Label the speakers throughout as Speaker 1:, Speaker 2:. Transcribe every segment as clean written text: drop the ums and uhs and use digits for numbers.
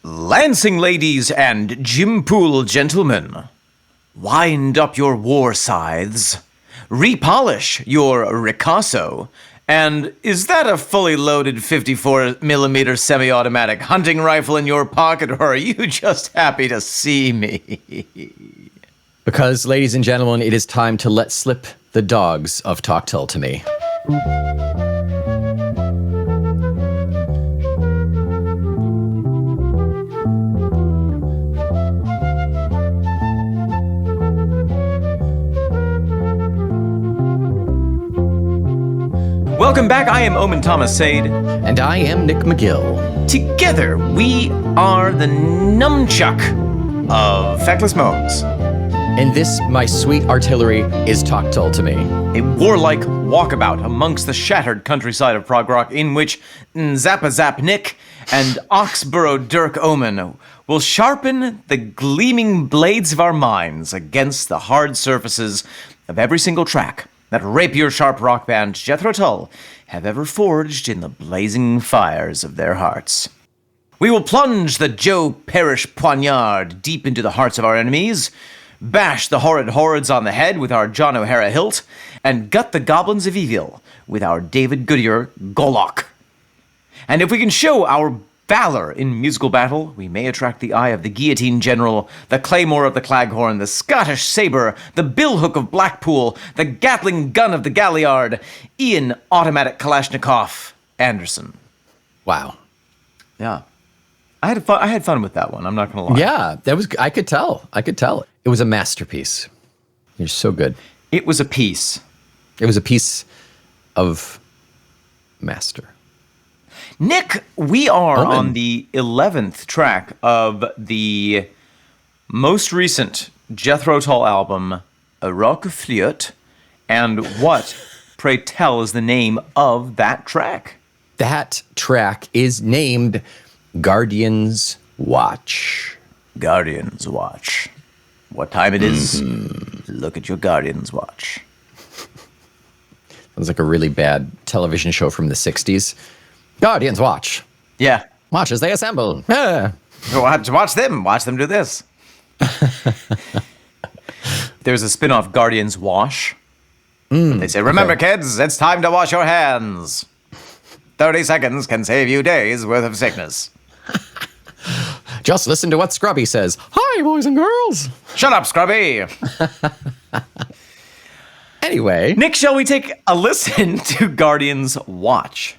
Speaker 1: Lancing ladies and Jimpool gentlemen, wind up your war scythes, repolish your ricasso, and is that a fully loaded 54mm semi-automatic hunting rifle in your pocket, or are you just happy to see me?
Speaker 2: Because, ladies and gentlemen, it is time to let slip the dogs of Talk to Me.
Speaker 1: Welcome back, I am Omen Thomas Sade.
Speaker 2: And I am Nick McGill.
Speaker 1: Together, we are the nunchuck of Feckless Moans.
Speaker 2: And this, my sweet artillery, is Talk to Me.
Speaker 1: A warlike walkabout amongst the shattered countryside of prog rock in which Zappa Zap Nick and Oxborough Dirk Omen will sharpen the gleaming blades of our minds against the hard surfaces of every single track that rapier-sharp rock band Jethro Tull have ever forged in the blazing fires of their hearts. We will plunge the Joe Parrish poignard deep into the hearts of our enemies, bash the horrid hordes on the head with our John O'Hara hilt, and gut the goblins of evil with our David Goodyear Golok. And if we can show our valor in musical battle, we may attract the eye of the guillotine general, the claymore of the claghorn, the Scottish sabre, the billhook of Blackpool, the Gatling gun of the Galliard, Ian Automatic Kalashnikov Anderson.
Speaker 2: Wow.
Speaker 1: Yeah. I had fun with that one, I'm not going to lie.
Speaker 2: Yeah, that was, I could tell. It was a masterpiece. You're so good.
Speaker 1: It was a piece.
Speaker 2: It was a piece of master.
Speaker 1: Nick, we are on the 11th track of the most recent Jethro Tull album, A Rock Flirt, and what, pray tell, is the name of that track?
Speaker 2: That track is named Guardian's Watch.
Speaker 1: Guardian's Watch. What time it is? Look at your Guardian's Watch.
Speaker 2: Sounds like a really bad television show from the 60s. Guardian's Watch.
Speaker 1: Yeah.
Speaker 2: Watch as they assemble. Ah.
Speaker 1: Watch them do this. There's a spin-off, Guardian's Wash. They say, remember, kids, it's time to wash your hands. 30 seconds can save you days worth of sickness.
Speaker 2: Just listen to what Scrubby says. Hi, boys and girls.
Speaker 1: Shut up, Scrubby.
Speaker 2: Anyway.
Speaker 1: Nick, shall we take a listen to Guardian's Watch?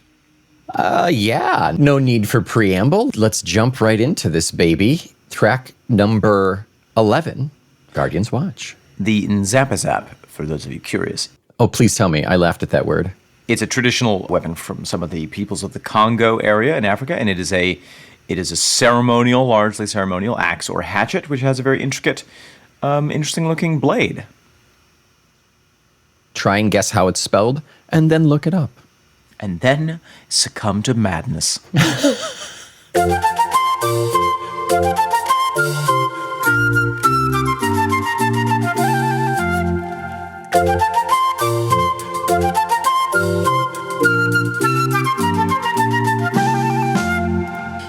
Speaker 2: Yeah. No need for preamble. Let's jump right into this baby. Track number 11, Guardian's Watch.
Speaker 1: The Nzapazap, for those of you curious.
Speaker 2: Oh, please tell me. I laughed at that word.
Speaker 1: It's a traditional weapon from some of the peoples of the Congo area in Africa, and it is a ceremonial, largely ceremonial axe or hatchet, which has a very intricate, interesting-looking blade.
Speaker 2: Try and guess how it's spelled, and then look it up.
Speaker 1: And then succumb to madness.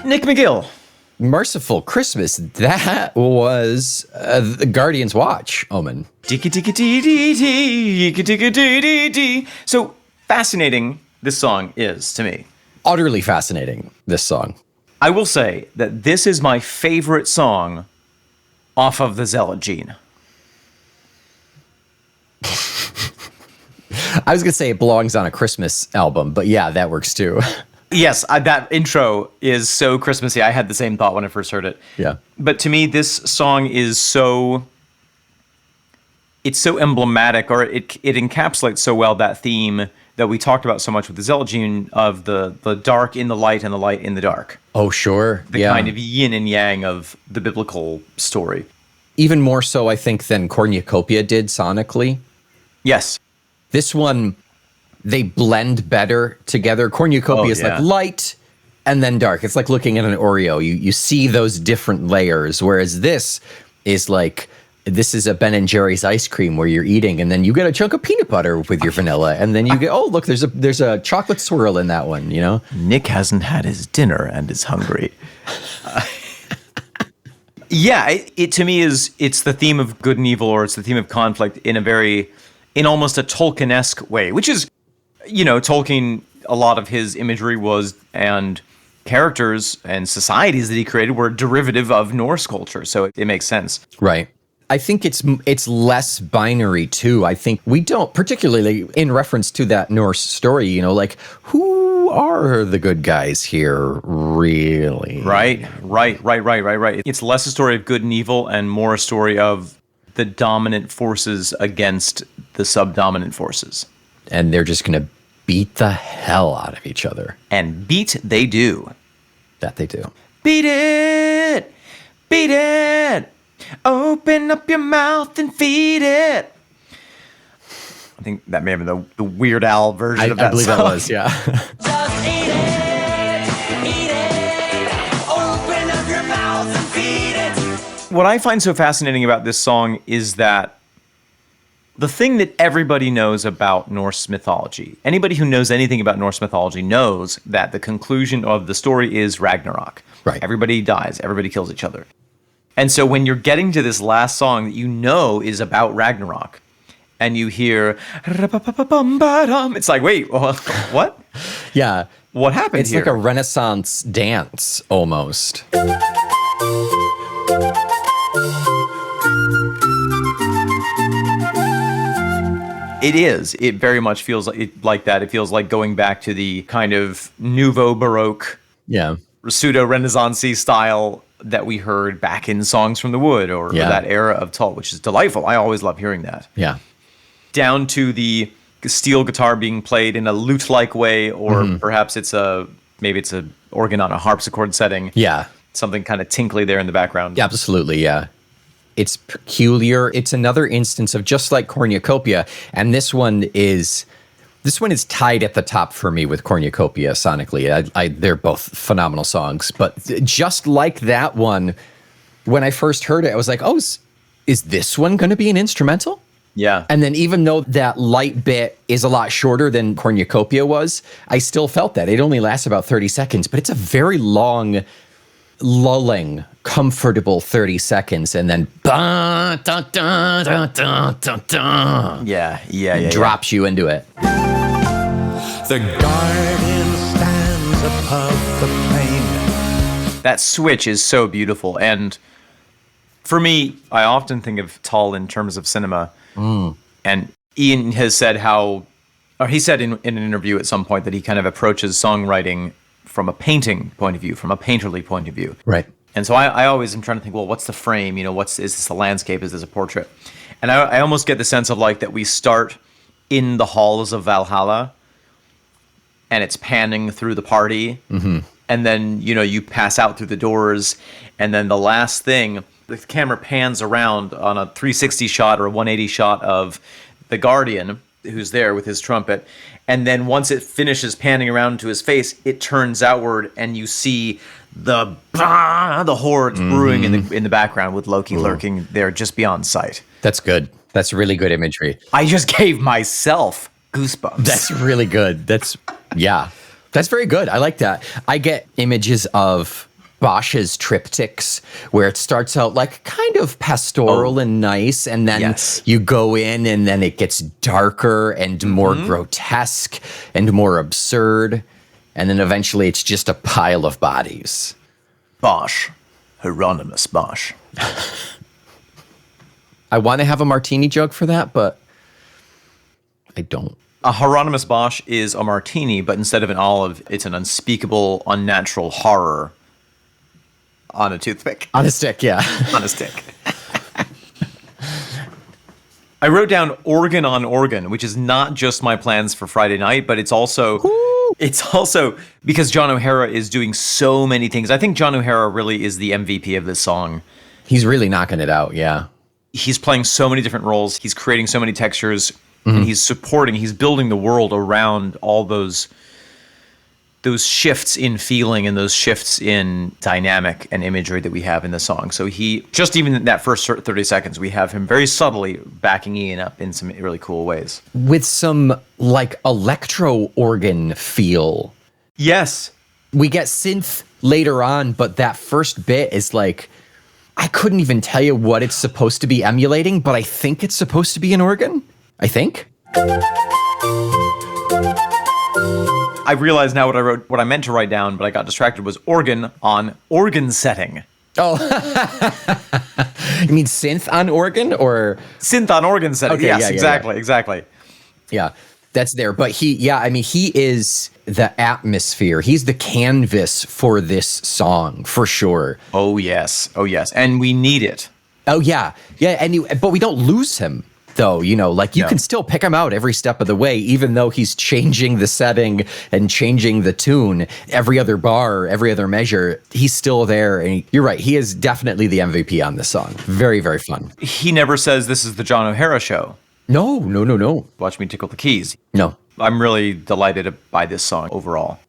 Speaker 1: Nick McGill.
Speaker 2: Merciful Christmas. That was the Guardian's Watch, Omen.
Speaker 1: So fascinating this song is to me.
Speaker 2: Utterly fascinating, this song.
Speaker 1: I will say that this is my favorite song off of the Zealot Gene.
Speaker 2: I was going to say it belongs on a Christmas album, but yeah, that works too.
Speaker 1: Yes, that intro is so Christmassy. I had the same thought when I first heard it.
Speaker 2: Yeah.
Speaker 1: But to me, this song is it's so emblematic, or it encapsulates so well that theme that we talked about so much with the Zealot Gene of the dark in the light and the light in the dark.
Speaker 2: Oh, sure.
Speaker 1: The kind of yin and yang of the biblical story.
Speaker 2: Even more so, I think, than Cornucopia did sonically.
Speaker 1: Yes.
Speaker 2: This one, they blend better together. Cornucopia is like light and then dark. It's like looking at an Oreo. You see those different layers, whereas this is like, this is a Ben & Jerry's ice cream where you're eating, and then you get a chunk of peanut butter with your vanilla, and then you get, oh, look, there's a chocolate swirl in that one, you know?
Speaker 1: Nick hasn't had his dinner and is hungry. Yeah, it to me it's the theme of good and evil, or it's the theme of conflict in almost a Tolkien-esque way, which is, Tolkien, a lot of his imagery and characters and societies that he created were derivative of Norse culture, so it makes sense.
Speaker 2: Right. I think it's less binary too. I think we don't, particularly in reference to that Norse story, like who are the good guys here really?
Speaker 1: Right. It's less a story of good and evil and more a story of the dominant forces against the subdominant forces.
Speaker 2: And they're just going to beat the hell out of each other.
Speaker 1: And beat they do.
Speaker 2: That they do.
Speaker 1: Beat it! Beat it! Open up your mouth and feed it. I think that may have been the Weird Al version of that
Speaker 2: I believe
Speaker 1: song.
Speaker 2: that was, yeah.
Speaker 3: Just eat it, open up your mouth and feed it.
Speaker 1: What I find so fascinating about this song is that the thing that everybody knows about Norse mythology, anybody who knows anything about Norse mythology knows that the conclusion of the story is Ragnarok.
Speaker 2: Right.
Speaker 1: Everybody dies, everybody kills each other. And so when you're getting to this last song that you know is about Ragnarok, and you hear, it's like, wait, what?
Speaker 2: Yeah.
Speaker 1: What happened
Speaker 2: It's
Speaker 1: here?
Speaker 2: like a Renaissance dance almost.
Speaker 1: It is. It very much feels like that. It feels like going back to the kind of Nouveau Baroque,
Speaker 2: Yeah.
Speaker 1: pseudo-Renaissance-y style that we heard back in Songs from the Wood or that era of Tull, which is delightful. I always love hearing that.
Speaker 2: Yeah.
Speaker 1: Down to the steel guitar being played in a lute-like way, or perhaps it's a organ on a harpsichord setting.
Speaker 2: Yeah.
Speaker 1: Something kind of tinkly there in the background.
Speaker 2: Absolutely, yeah. It's peculiar. It's another instance of just like Cornucopia, and this one is tied at the top for me with Cornucopia sonically. They're both phenomenal songs, but just like that one, when I first heard it, I was like, "Oh, is this one going to be an instrumental?"
Speaker 1: Yeah.
Speaker 2: And then even though that light bit is a lot shorter than Cornucopia was, I still felt that. It only lasts about 30 seconds, but it's a very long, lulling, comfortable 30 seconds, and then drops you into it.
Speaker 3: The guardian stands above the plain.
Speaker 1: That switch is so beautiful. And for me, I often think of Tull in terms of cinema. And Ian has said he said in an interview at some point that he kind of approaches songwriting from a painting point of view, from a painterly point of view.
Speaker 2: Right.
Speaker 1: And so I always am trying to think, well, what's the frame? Is this a landscape? Is this a portrait? And I almost get the sense of like that we start in the halls of Valhalla and it's panning through the party. Mm-hmm. And then, you pass out through the doors. And then the last thing, the camera pans around on a 360 shot or a 180 shot of the Guardian, who's there with his trumpet. And then once it finishes panning around to his face, it turns outward and you see the hordes brewing in the background with Loki lurking there just beyond sight.
Speaker 2: That's good. That's really good imagery.
Speaker 1: I just gave myself goosebumps.
Speaker 2: That's really good. That's very good. I like that. I get images of Bosch's triptychs where it starts out like kind of pastoral and nice, and then you go in and then it gets darker and more grotesque and more absurd, and then eventually it's just a pile of bodies.
Speaker 1: Bosch. Hieronymus Bosch.
Speaker 2: I want to have a martini jug for that, but I don't.
Speaker 1: A Hieronymus Bosch is a martini, but instead of an olive, it's an unspeakable, unnatural horror on a toothpick.
Speaker 2: On a stick, yeah.
Speaker 1: On a stick. I wrote down organ on organ, which is not just my plans for Friday night, but it's also because John O'Hara is doing so many things. I think John O'Hara really is the MVP of this song.
Speaker 2: He's really knocking it out, yeah.
Speaker 1: He's playing so many different roles. He's creating so many textures, and he's building the world around all those shifts in feeling and those shifts in dynamic and imagery that we have in the song. So just even in that first 30 seconds, we have him very subtly backing Ian up in some really cool ways.
Speaker 2: With some like electro organ feel.
Speaker 1: Yes.
Speaker 2: We get synth later on, but that first bit is like I couldn't even tell you what it's supposed to be emulating, but I think it's supposed to be an organ. I think.
Speaker 1: I realize now what I meant to write down, but I got distracted, was organ on organ setting.
Speaker 2: Oh, you mean synth on organ or
Speaker 1: Synth on organ setting.
Speaker 2: Okay,
Speaker 1: Yes,
Speaker 2: yeah,
Speaker 1: exactly.
Speaker 2: yeah, that's there. But he is the atmosphere. He's the canvas for this song for sure.
Speaker 1: Oh yes, and we need it.
Speaker 2: Oh yeah, but we don't lose him though. You
Speaker 1: No.
Speaker 2: can still pick him out every step of the way, even though he's changing the setting and changing the tune every other bar, every other measure. He's still there, and you're right. He is definitely the MVP on this song. Very, very fun.
Speaker 1: He never says this is the John O'Hara show.
Speaker 2: No.
Speaker 1: Watch me tickle the keys.
Speaker 2: No.
Speaker 1: I'm really delighted by this song overall.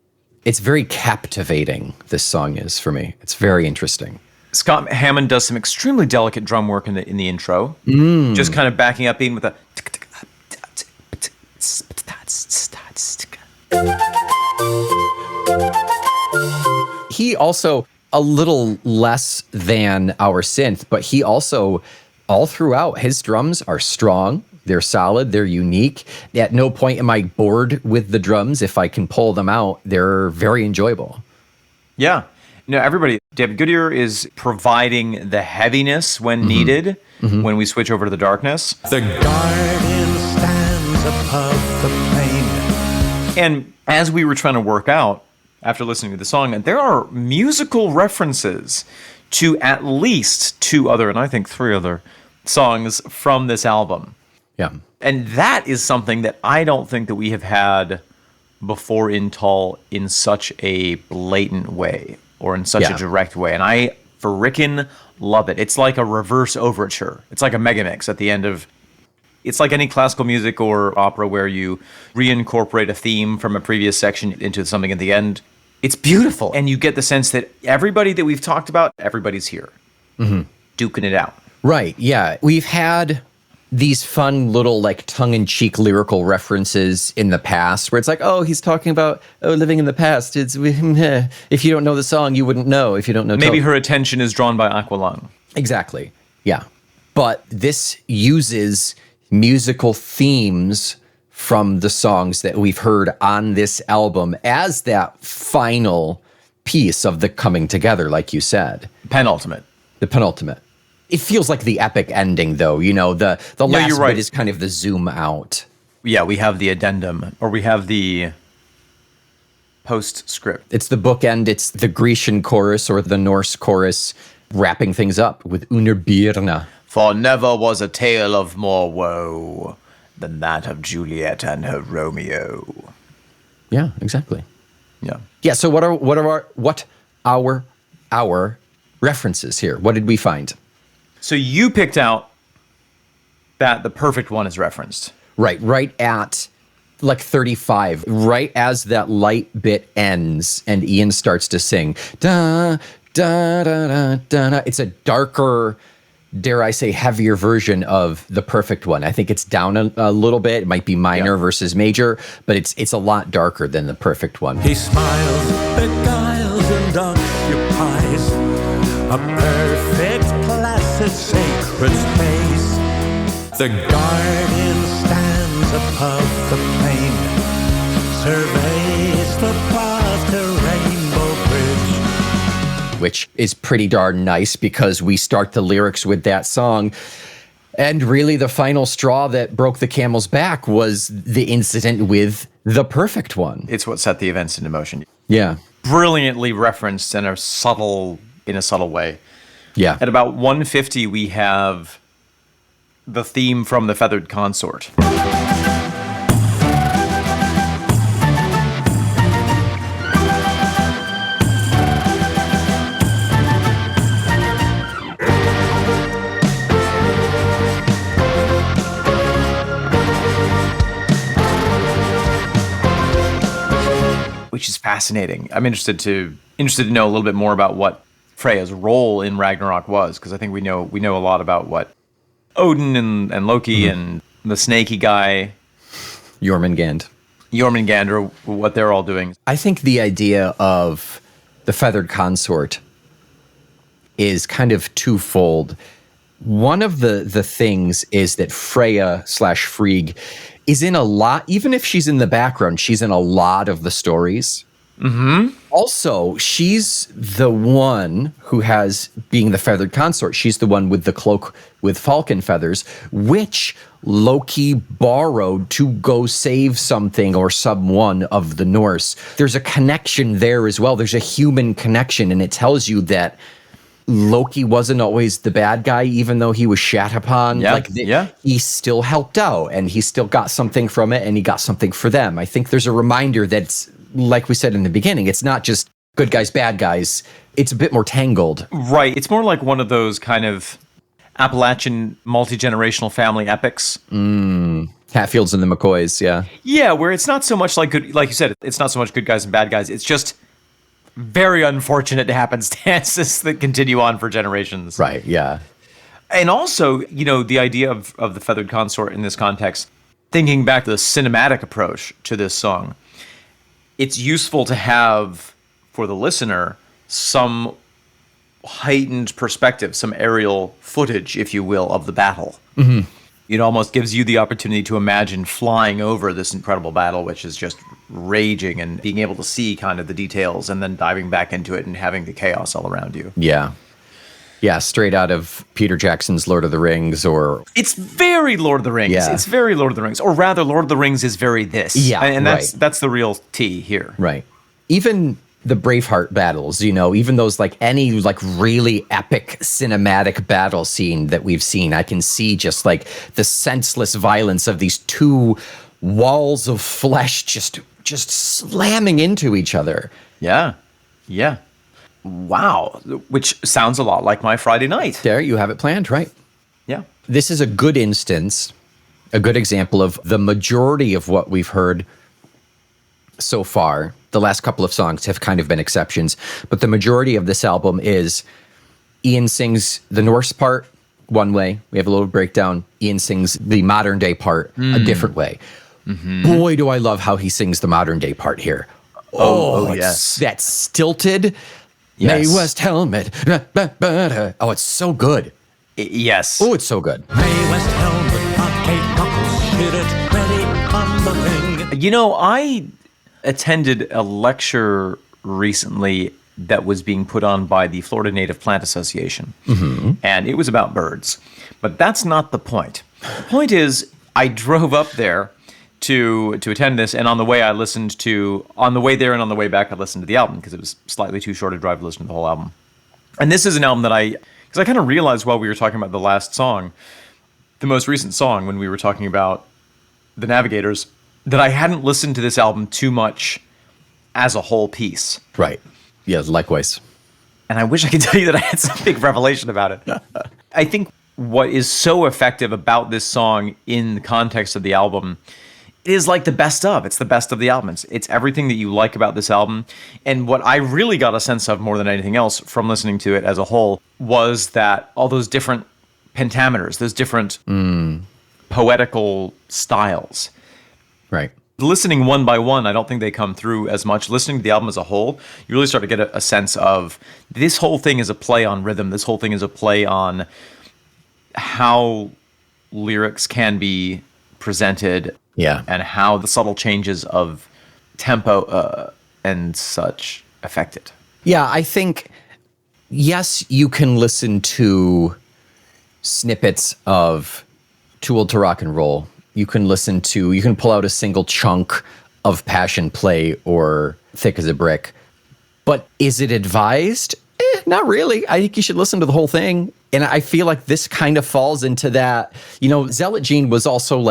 Speaker 2: It's very captivating, this song is for me. It's very interesting.
Speaker 1: Scott Hammond does some extremely delicate drum work in the intro, just kind of backing up, being with a.
Speaker 2: He also, a little less than our synth, but he also, all throughout, his drums are strong. They're solid. They're unique. At no point am I bored with the drums. If I can pull them out, they're very enjoyable.
Speaker 1: Yeah. Everybody, David Goodyear is providing the heaviness when needed, when we switch over to the darkness.
Speaker 4: The guardian stands above the plain.
Speaker 1: And as we were trying to work out, after listening to the song, and there are musical references to at least 2 other, and I think 3 other, songs from this album.
Speaker 2: Yeah.
Speaker 1: And that is something that I don't think that we have had before in Tull in such a blatant way, or in such a direct way. And I frickin' love it. It's like a reverse overture. It's like a megamix at the end of... It's like any classical music or opera where you reincorporate a theme from a previous section into something at the end. It's beautiful. And you get the sense that everybody that we've talked about, everybody's here. Duking it out.
Speaker 2: Right, yeah. We've had these fun little tongue-in-cheek lyrical references in the past where it's like, oh, he's talking about living in the past. It's if you don't know the song, you wouldn't know if you don't know.
Speaker 1: Maybe her attention is drawn by Aqualung.
Speaker 2: Exactly. Yeah. But this uses musical themes from the songs that we've heard on this album as that final piece of the coming together, like you said.
Speaker 1: Penultimate.
Speaker 2: The penultimate. It feels like the epic ending, though. The last
Speaker 1: you're right.
Speaker 2: bit is kind of the zoom out.
Speaker 1: Yeah, we have the addendum, or we have the postscript.
Speaker 2: It's the bookend. It's the Grecian chorus or the Norse chorus wrapping things up with Unir Birna.
Speaker 1: For never was a tale of more woe than that of Juliet and her Romeo.
Speaker 2: Yeah, exactly.
Speaker 1: Yeah.
Speaker 2: Yeah. So what are our references here? What did we find?
Speaker 1: So you picked out that the perfect one is referenced.
Speaker 2: Right at 35, right as that light bit ends and Ian starts to sing. Da, da, da, da, da, da. It's a darker, dare I say, heavier version of the perfect one. I think it's down a little bit. It might be minor versus major, but it's a lot darker than the perfect one.
Speaker 4: He smiles, beguiles, and occupies a perfect, placid, sacred space. The guardian stands above the plain, surveys the path to Rainbow Bridge.
Speaker 2: Which is pretty darn nice because we start the lyrics with that song. And really the final straw that broke the camel's back was the incident with the perfect one.
Speaker 1: It's what set the events into motion.
Speaker 2: Yeah.
Speaker 1: Brilliantly referenced in a subtle way.
Speaker 2: Yeah.
Speaker 1: At about 150, we have the theme from The Feathered Consort. Which is fascinating. I'm interested to know a little bit more about what Freya's role in Ragnarok was, because I think we know a lot about what Odin and Loki and the snaky guy
Speaker 2: Jormungand,
Speaker 1: what they're all doing.
Speaker 2: I think the idea of the feathered consort is kind of twofold. One of the things is that Freya / Frigg is in a lot, even if she's in the background, she's in a lot of the stories. Mm-hmm. Also, she's the one who has, being the feathered consort, she's the one with the cloak with falcon feathers, which Loki borrowed to go save something or someone of the Norse. There's a connection there as well. There's a human connection, and it tells you that Loki wasn't always the bad guy, even though he was shat upon. He still helped out, and he still got something from it, and he got something for them. I think there's a reminder that's, like we said in the beginning, it's not just good guys, bad guys. It's a bit more tangled.
Speaker 1: Right. It's more like one of those kind of Appalachian multi-generational family epics.
Speaker 2: Hatfields and the McCoys, yeah.
Speaker 1: Yeah, where it's not so much like good, like you said, it's not so much good guys and bad guys. It's just very unfortunate happenstances that continue on for generations.
Speaker 2: Right, yeah.
Speaker 1: And also, the idea of the feathered consort in this context, thinking back to the cinematic approach to this song, it's useful to have, for the listener, some heightened perspective, some aerial footage, if you will, of the battle. Mm-hmm. It almost gives you the opportunity to imagine flying over this incredible battle, which is just raging, and being able to see kind of the details and then diving back into it and having the chaos all around you.
Speaker 2: Yeah. Yeah, straight out of Peter Jackson's Lord of the Rings, or...
Speaker 1: It's very Lord of the Rings.
Speaker 2: Yeah.
Speaker 1: It's very Lord of the Rings. Or rather, Lord of the Rings is very this.
Speaker 2: Yeah,
Speaker 1: and
Speaker 2: right.
Speaker 1: that's the real T here.
Speaker 2: Right. Even the Braveheart battles, even those any really epic cinematic battle scene that we've seen, I can see just the senseless violence of these two walls of flesh just slamming into each other.
Speaker 1: Yeah. Yeah. Wow. Which sounds a lot like my Friday night.
Speaker 2: There, you have it planned, right?
Speaker 1: Yeah.
Speaker 2: This is a good instance, a good example of the majority of what we've heard so far. The last couple of songs have kind of been exceptions, but the majority of this album is Ian sings the Norse part one way. We have a little breakdown. Ian sings the modern day part a different way. Mm-hmm. Boy, do I love how he sings the modern day part here. Oh yes. That stilted May West helmet. Oh, it's so good.
Speaker 1: Yes.
Speaker 2: Oh, it's so good.
Speaker 4: May West helmet, not Kate Buckles, hit it, ready on the ring.
Speaker 1: I attended a lecture recently that was being put on by the Florida Native Plant Association, and it was about birds. But that's not the point. The point is, I drove up there to attend this, and on the way there and on the way back, I listened to the album because it was slightly too short a drive to listen to the whole album. And this is an album that because I kind of realized while we were talking about the last song, the most recent song, when we were talking about the Navigators, that I hadn't listened to this album too much as a whole piece.
Speaker 2: Right. Yeah, likewise.
Speaker 1: And I wish I could tell you that I had some big revelation about it. I think what is so effective about this song in the context of the album is the best of. It's the best of the album. It's everything that you like about this album. And what I really got a sense of more than anything else from listening to it as a whole was that all those different pentameters, those different poetical styles.
Speaker 2: Right.
Speaker 1: Listening one by one, I don't think they come through as much. Listening to the album as a whole, you really start to get a sense of this whole thing is a play on rhythm. This whole thing is a play on how lyrics can be presented.
Speaker 2: Yeah.
Speaker 1: And how the subtle changes of tempo and such affect it.
Speaker 2: Yeah, I think, yes, you can listen to snippets of Too Old to Rock and Roll. You can pull out a single chunk of Passion Play or Thick as a Brick. But is it advised? Not really. I think you should listen to the whole thing. And I feel like this kind of falls into that. Zealot Gene was also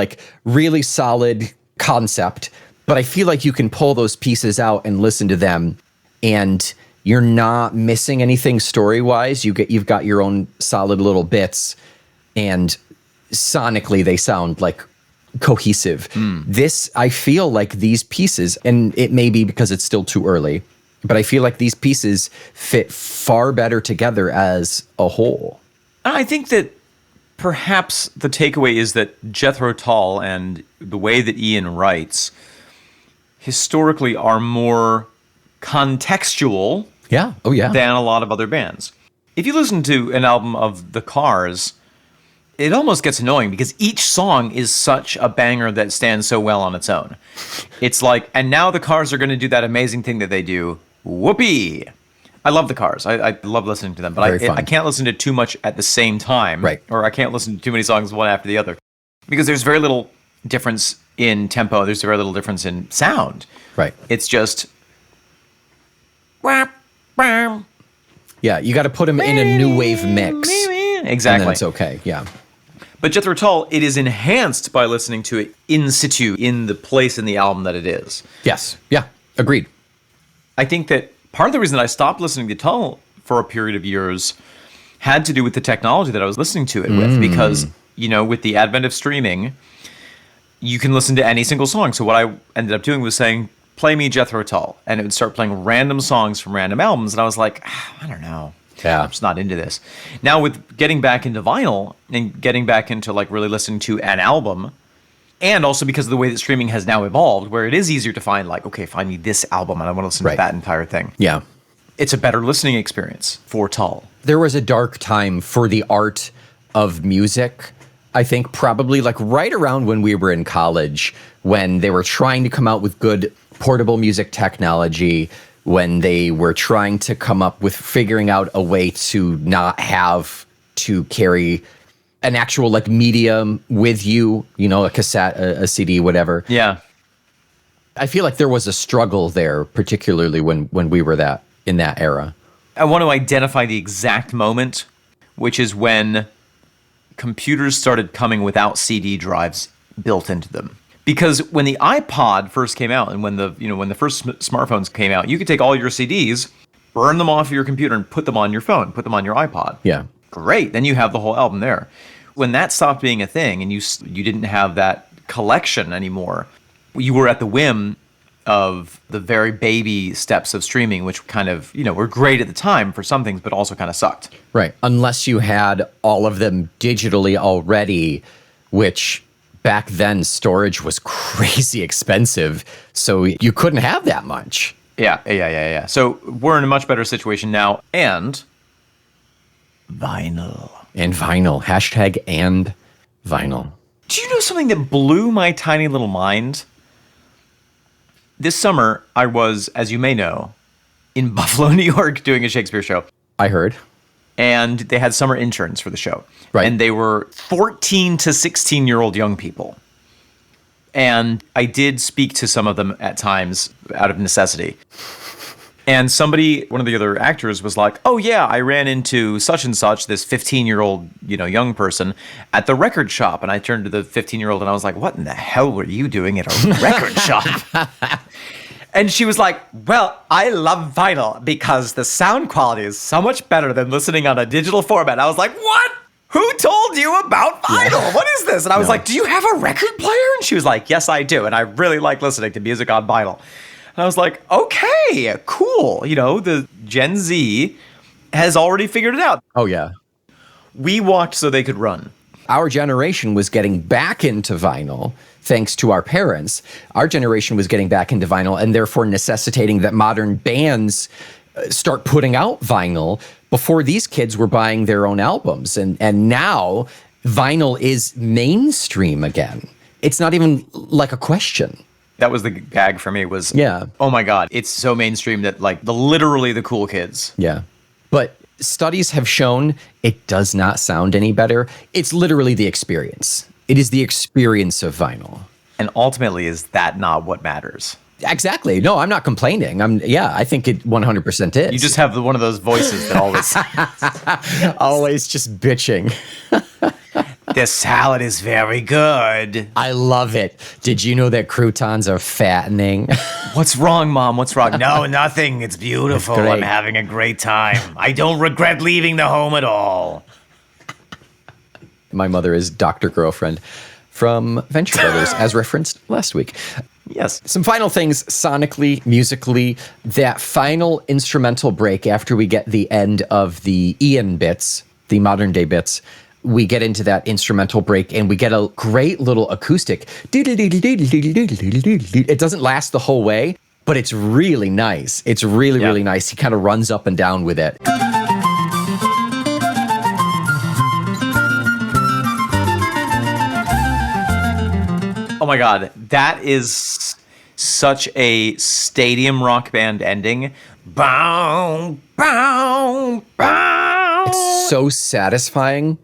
Speaker 2: really solid concept, but I feel like you can pull those pieces out and listen to them, and you're not missing anything story-wise. You've got your own solid little bits, and sonically they sound cohesive. This, I feel like these pieces, and it may be because it's still too early, but I feel like these pieces fit far better together as a whole.
Speaker 1: I think that perhaps the takeaway is that Jethro Tull and the way that Ian writes historically are more contextual
Speaker 2: than
Speaker 1: a lot of other bands. If you listen to an album of The Cars, it almost gets annoying because each song is such a banger that stands so well on its own. It's like, and now the Cars are going to do that amazing thing that they do. Whoopee! I love the Cars. I love listening to them, but I can't listen to too much at the same time.
Speaker 2: Right.
Speaker 1: Or I can't listen to too many songs one after the other. Because there's very little difference in tempo. There's very little difference in sound.
Speaker 2: Right.
Speaker 1: It's just... Whap, wham.
Speaker 2: Yeah, you got to put them in a new wave mix.
Speaker 1: Exactly.
Speaker 2: And then it's okay, yeah.
Speaker 1: But Jethro Tull, it is enhanced by listening to it in situ, in the place in the album that it is.
Speaker 2: Yes, yeah, agreed.
Speaker 1: I think that part of the reason that I stopped listening to Tull for a period of years had to do with the technology that I was listening to it with. Because, you know, with the advent of streaming, you can listen to any single song. So what I ended up doing was saying, play me Jethro Tull. And it would start playing random songs from random albums. And I was like, I don't know.
Speaker 2: Yeah.
Speaker 1: I'm just not into this. Now with getting back into vinyl and getting back into like really listening to an album, and also because of the way that streaming has now evolved, where it is easier to find like, okay, find me this album and I want to listen to that entire thing.
Speaker 2: Yeah.
Speaker 1: It's a better listening experience for Tull.
Speaker 2: There was a dark time for the art of music, I think probably like right around when we were in college, when they were trying to come out with good portable music technology, when they were trying to come up with figuring out a way to not have to carry an actual like medium with you, you know, a cassette, a CD, whatever.
Speaker 1: Yeah.
Speaker 2: I feel like there was a struggle there, particularly when we were in that era.
Speaker 1: I want to identify the exact moment, which is when computers started coming without CD drives built into them. Because when the iPod first came out and when the first smartphones came out, you could take all your CDs, burn them off your computer and put them on your phone, put them on your iPod.
Speaker 2: Yeah.
Speaker 1: Great. Then you have the whole album there. When that stopped being a thing and you didn't have that collection anymore, you were at the whim of the very baby steps of streaming, which kind of, were great at the time for some things, but also kind of sucked.
Speaker 2: Right. Unless you had all of them digitally already, which back then storage was crazy expensive. So you couldn't have that much.
Speaker 1: Yeah. So we're in a much better situation now. And vinyl.
Speaker 2: And vinyl. Hashtag and vinyl.
Speaker 1: Do you know something that blew my tiny little mind? This summer, I was, as you may know, in Buffalo, New York, doing a Shakespeare show.
Speaker 2: I heard.
Speaker 1: And they had summer interns for the show.
Speaker 2: Right.
Speaker 1: And they were 14 to 16-year-old young people. And I did speak to some of them at times out of necessity. And one of the other actors was like, oh yeah, I ran into such and such, this 15-year-old, young person at the record shop. And I turned to the 15-year-old and I was like, what in the hell were you doing at a record shop? And she was like, well, I love vinyl because the sound quality is so much better than listening on a digital format. I was like, what? Who told you about vinyl? Yeah. What is this? And I was like, do you have a record player? And she was like, yes, I do. And I really like listening to music on vinyl. And I was like, okay, cool. The Gen Z has already figured it out.
Speaker 2: Oh, yeah.
Speaker 1: We walked so they could run.
Speaker 2: Our generation was getting back into vinyl thanks to our parents. Our generation was getting back into vinyl and therefore necessitating that modern bands start putting out vinyl before these kids were buying their own albums. And now vinyl is mainstream again. It's not even like a question.
Speaker 1: That was the gag for me was,
Speaker 2: yeah.
Speaker 1: Oh my God, it's so mainstream that literally the cool kids.
Speaker 2: Yeah. But studies have shown it does not sound any better. It's literally the experience. It is the experience of vinyl.
Speaker 1: And ultimately, is that not what matters?
Speaker 2: Exactly. No, I'm not complaining. I think it 100% is.
Speaker 1: You just have one of those voices that always...
Speaker 2: always just bitching.
Speaker 1: This salad is very good.
Speaker 2: I love it. Did you know that croutons are fattening?
Speaker 1: What's wrong, Mom? What's wrong? No, nothing. It's beautiful. I'm having a great time. I don't regret leaving the home at all.
Speaker 2: My mother is Dr. Girlfriend from Venture Brothers, as referenced last week.
Speaker 1: Yes.
Speaker 2: Some final things sonically, musically. That final instrumental break after we get the end of the Ian bits, the modern day bits, we get into that instrumental break and we get a great little acoustic. It doesn't last the whole way, but it's really nice. It's really nice. He kind of runs up and down with it.
Speaker 1: my God, that is such a stadium rock band ending. Bow, bow, bow.
Speaker 2: It's so satisfying.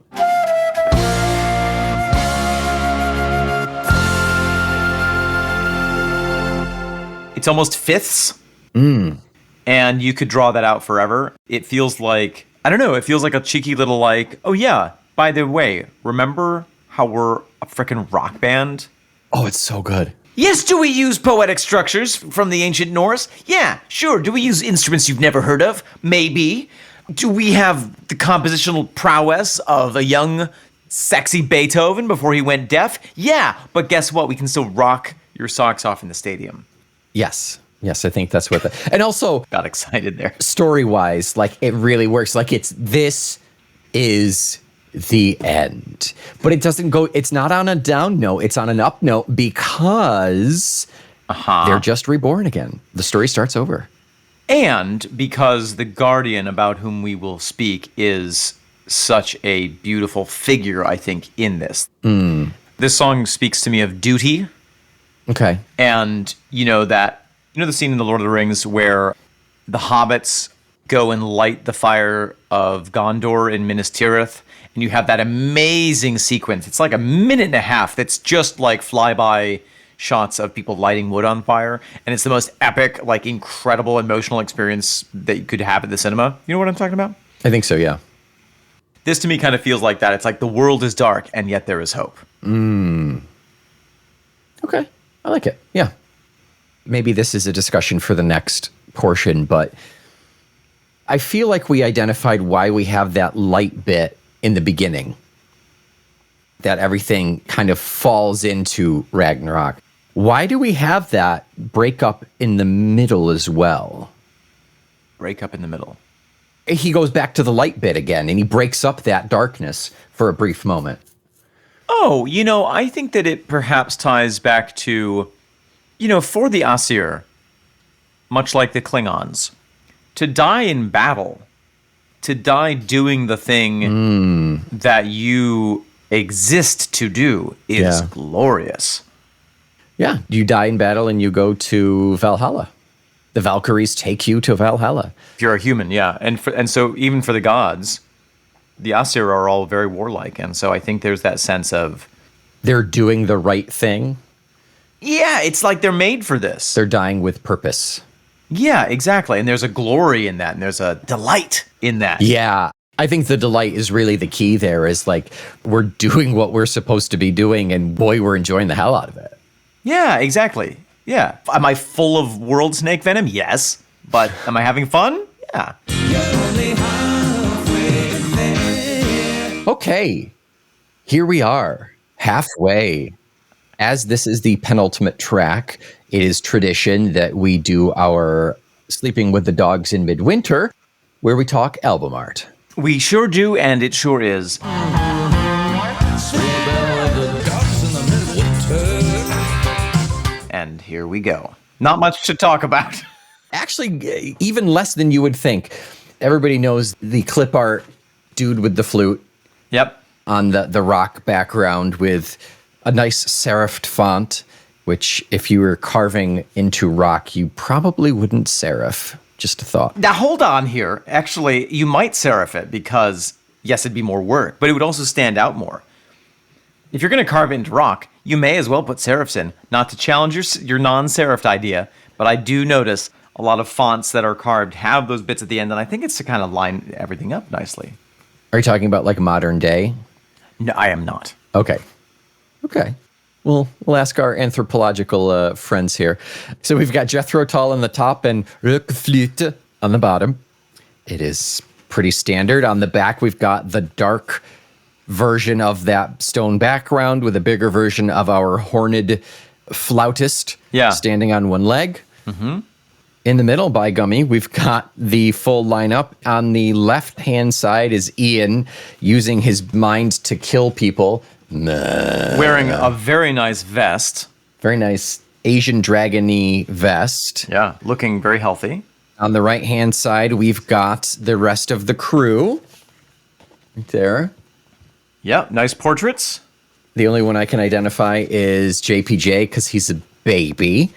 Speaker 1: It's almost fifths. And you could draw that out forever. It feels like, I don't know, it feels like a cheeky little like, oh yeah, by the way, remember how we're a freaking rock band?
Speaker 2: Oh, it's so good.
Speaker 1: Yes, do we use poetic structures from the ancient Norse? Yeah, sure. Do we use instruments you've never heard of? Maybe. Do we have the compositional prowess of a young, sexy Beethoven before he went deaf? Yeah, but guess what? We can still rock your socks off in the stadium.
Speaker 2: Yes. Yes, I think that's what and also
Speaker 1: Got excited there.
Speaker 2: story-wise, like it really works. Like this is the end. But it doesn't go, it's not on a down note, it's on an up note because they're just reborn again. The story starts over.
Speaker 1: And because the guardian about whom we will speak is such a beautiful figure, I think, in this. This song speaks to me of duty.
Speaker 2: Okay.
Speaker 1: And you know the scene in The Lord of the Rings where the hobbits go and light the fire of Gondor in Minas Tirith, and you have that amazing sequence. It's like a minute and a half that's just like flyby shots of people lighting wood on fire, and it's the most epic, like incredible emotional experience that you could have at the cinema. You know what I'm talking about?
Speaker 2: I think so, yeah.
Speaker 1: This to me kind of feels like that. It's like the world is dark and yet there is hope.
Speaker 2: Okay. I like it. Yeah. Maybe this is a discussion for the next portion, but I feel like we identified why we have that light bit in the beginning, that everything kind of falls into Ragnarok. Why do we have that break up in the middle as well?
Speaker 1: Break up in the middle.
Speaker 2: He goes back to the light bit again, and he breaks up that darkness for a brief moment.
Speaker 1: Oh, I think that it perhaps ties back to, for the Aesir, much like the Klingons, to die in battle, to die doing the thing that you exist to do is glorious.
Speaker 2: Yeah, you die in battle and you go to Valhalla. The Valkyries take you to Valhalla.
Speaker 1: If you're a human, yeah. And so even for the gods, the Aesir are all very warlike. And so I think there's that sense of...
Speaker 2: They're doing the right thing.
Speaker 1: Yeah, it's like they're made for this.
Speaker 2: They're dying with purpose.
Speaker 1: Yeah, exactly. And there's a glory in that, and there's a delight in that.
Speaker 2: Yeah. I think the delight is really the key there, is like, we're doing what we're supposed to be doing, and boy, we're enjoying the hell out of it.
Speaker 1: Yeah, exactly. Yeah. Am I full of world snake venom? Yes. But am I having fun? Yeah.
Speaker 2: Okay. Here we are, halfway. As this is the penultimate track, it is tradition that we do our Sleeping with the Dogs in Midwinter, where we talk album art.
Speaker 1: We sure do, and it sure is. And here we go. Not much to talk about.
Speaker 2: Actually, even less than you would think. Everybody knows the clip art dude with the flute.
Speaker 1: Yep.
Speaker 2: On the rock background with a nice serifed font, which if you were carving into rock, you probably wouldn't serif. Just a thought.
Speaker 1: Now, hold on here. Actually, you might serif it because, yes, it'd be more work, but it would also stand out more. If you're going to carve it into rock, you may as well put serifs in. Not to challenge your non-serifed idea, but I do notice a lot of fonts that are carved have those bits at the end, and I think it's to kind of line everything up nicely.
Speaker 2: Are you talking about like modern day?
Speaker 1: No, I am not.
Speaker 2: Okay. We'll ask our anthropological friends here. So we've got Jethro Tull on the top and Röckflöte on the bottom. It is pretty standard. On the back, we've got the dark version of that stone background with a bigger version of our horned flautist standing on one leg. Mm-hmm. In the middle, by gummy, we've got the full lineup. On the left-hand side is Ian using his mind to kill people.
Speaker 1: Wearing a very nice vest.
Speaker 2: Very nice Asian dragon-y vest.
Speaker 1: Yeah, looking very healthy.
Speaker 2: On the right-hand side, we've got the rest of the crew. Right there.
Speaker 1: Yeah, nice portraits.
Speaker 2: The only one I can identify is JPJ because he's a baby.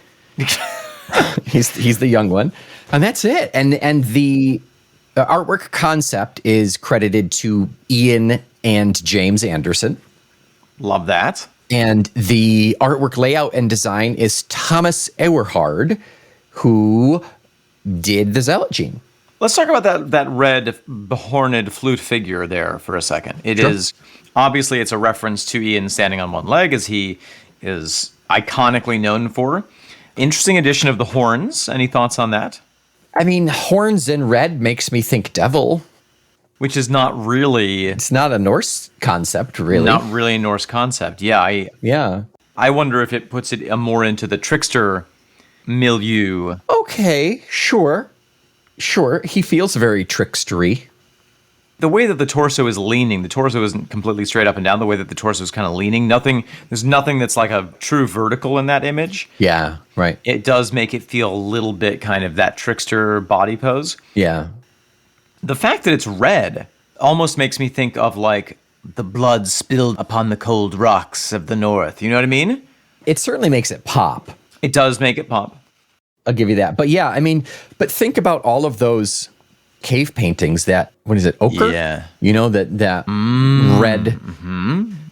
Speaker 2: he's the young one, and that's it. And the artwork concept is credited to Ian and James Anderson.
Speaker 1: Love that.
Speaker 2: And the artwork layout and design is Thomas Ewerhard, who did the Zealot Gene.
Speaker 1: Let's talk about that red horned flute figure there for a second. It is obviously it's a reference to Ian standing on one leg, as he is iconically known for. Interesting addition of the horns. Any thoughts on that?
Speaker 2: I mean, horns in red makes me think devil.
Speaker 1: Which is not really...
Speaker 2: It's not a Norse concept, really.
Speaker 1: Not really a Norse concept. Yeah,
Speaker 2: Yeah.
Speaker 1: I wonder if it puts it more into the trickster milieu.
Speaker 2: Okay, sure. Sure, he feels very trickstery.
Speaker 1: The way that the torso is leaning, the torso isn't completely straight up and down. The way that the torso is kind of leaning, there's nothing that's like a true vertical in that image.
Speaker 2: Yeah, right.
Speaker 1: It does make it feel a little bit kind of that trickster body pose.
Speaker 2: Yeah.
Speaker 1: The fact that it's red almost makes me think of like the blood spilled upon the cold rocks of the north. You know what I mean?
Speaker 2: It certainly makes it pop.
Speaker 1: It does make it pop.
Speaker 2: I'll give you that. But yeah, I mean, but think about all of those cave paintings that, what is it, ochre?
Speaker 1: Yeah.
Speaker 2: You know, that red,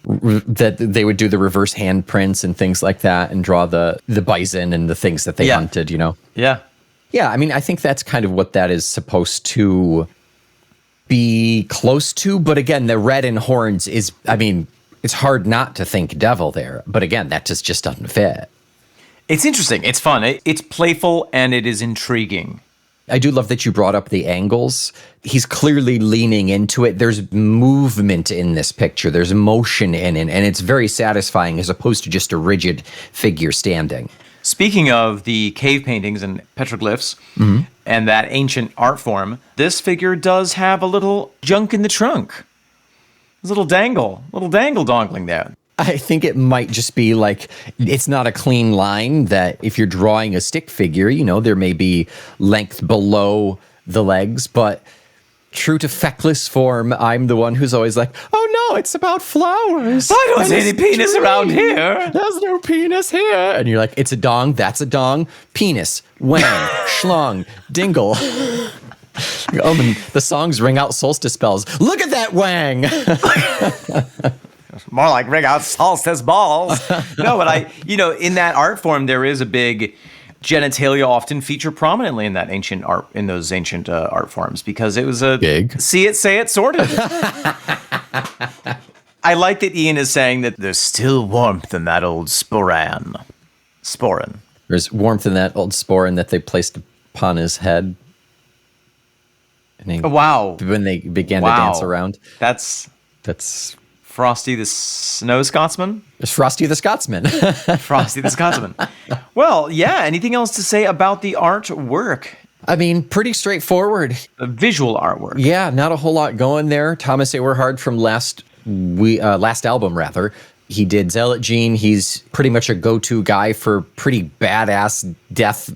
Speaker 2: that they would do the reverse handprints and things like that and draw the bison and the things that they hunted, you know?
Speaker 1: Yeah.
Speaker 2: Yeah, I mean, I think that's kind of what that is supposed to be close to. But again, the red and horns is, I mean, it's hard not to think devil there. But again, that just doesn't fit.
Speaker 1: It's interesting. It's fun. It's playful and it is intriguing.
Speaker 2: I do love that you brought up the angles. He's clearly leaning into it. There's movement in this picture. There's motion in it. And it's very satisfying as opposed to just a rigid figure standing.
Speaker 1: Speaking of the cave paintings and petroglyphs and that ancient art form, this figure does have a little junk in the trunk. There's a little dangle dongling there.
Speaker 2: I think it might just be like, it's not a clean line that if you're drawing a stick figure, you know, there may be length below the legs, but true to feckless form, I'm the one who's always like, oh no, it's about flowers.
Speaker 1: I don't see any penis around here.
Speaker 2: There's no penis here. And you're like, it's a dong, that's a dong, penis, wang, schlong, dingle. Oh, and the songs ring out solstice spells. Look at that wang.
Speaker 1: More like ring out solstice balls. No, but in that art form, there is a big genitalia often feature prominently in that ancient art, in those ancient art forms, because it was a
Speaker 2: big
Speaker 1: see it, say it, sorted. I like that Ian is saying that there's still warmth in that old sporan.
Speaker 2: There's warmth in that old sporan that they placed upon his head.
Speaker 1: Wow.
Speaker 2: When they began to dance around.
Speaker 1: That's Frosty the Snow Scotsman?
Speaker 2: It's Frosty the Scotsman.
Speaker 1: Frosty the Scotsman. Well, yeah, anything else to say about the artwork?
Speaker 2: I mean, pretty straightforward.
Speaker 1: The visual artwork.
Speaker 2: Yeah, not a whole lot going there. Thomas Ewerhard from last album, rather. He did Zealot Gene. He's pretty much a go-to guy for pretty badass death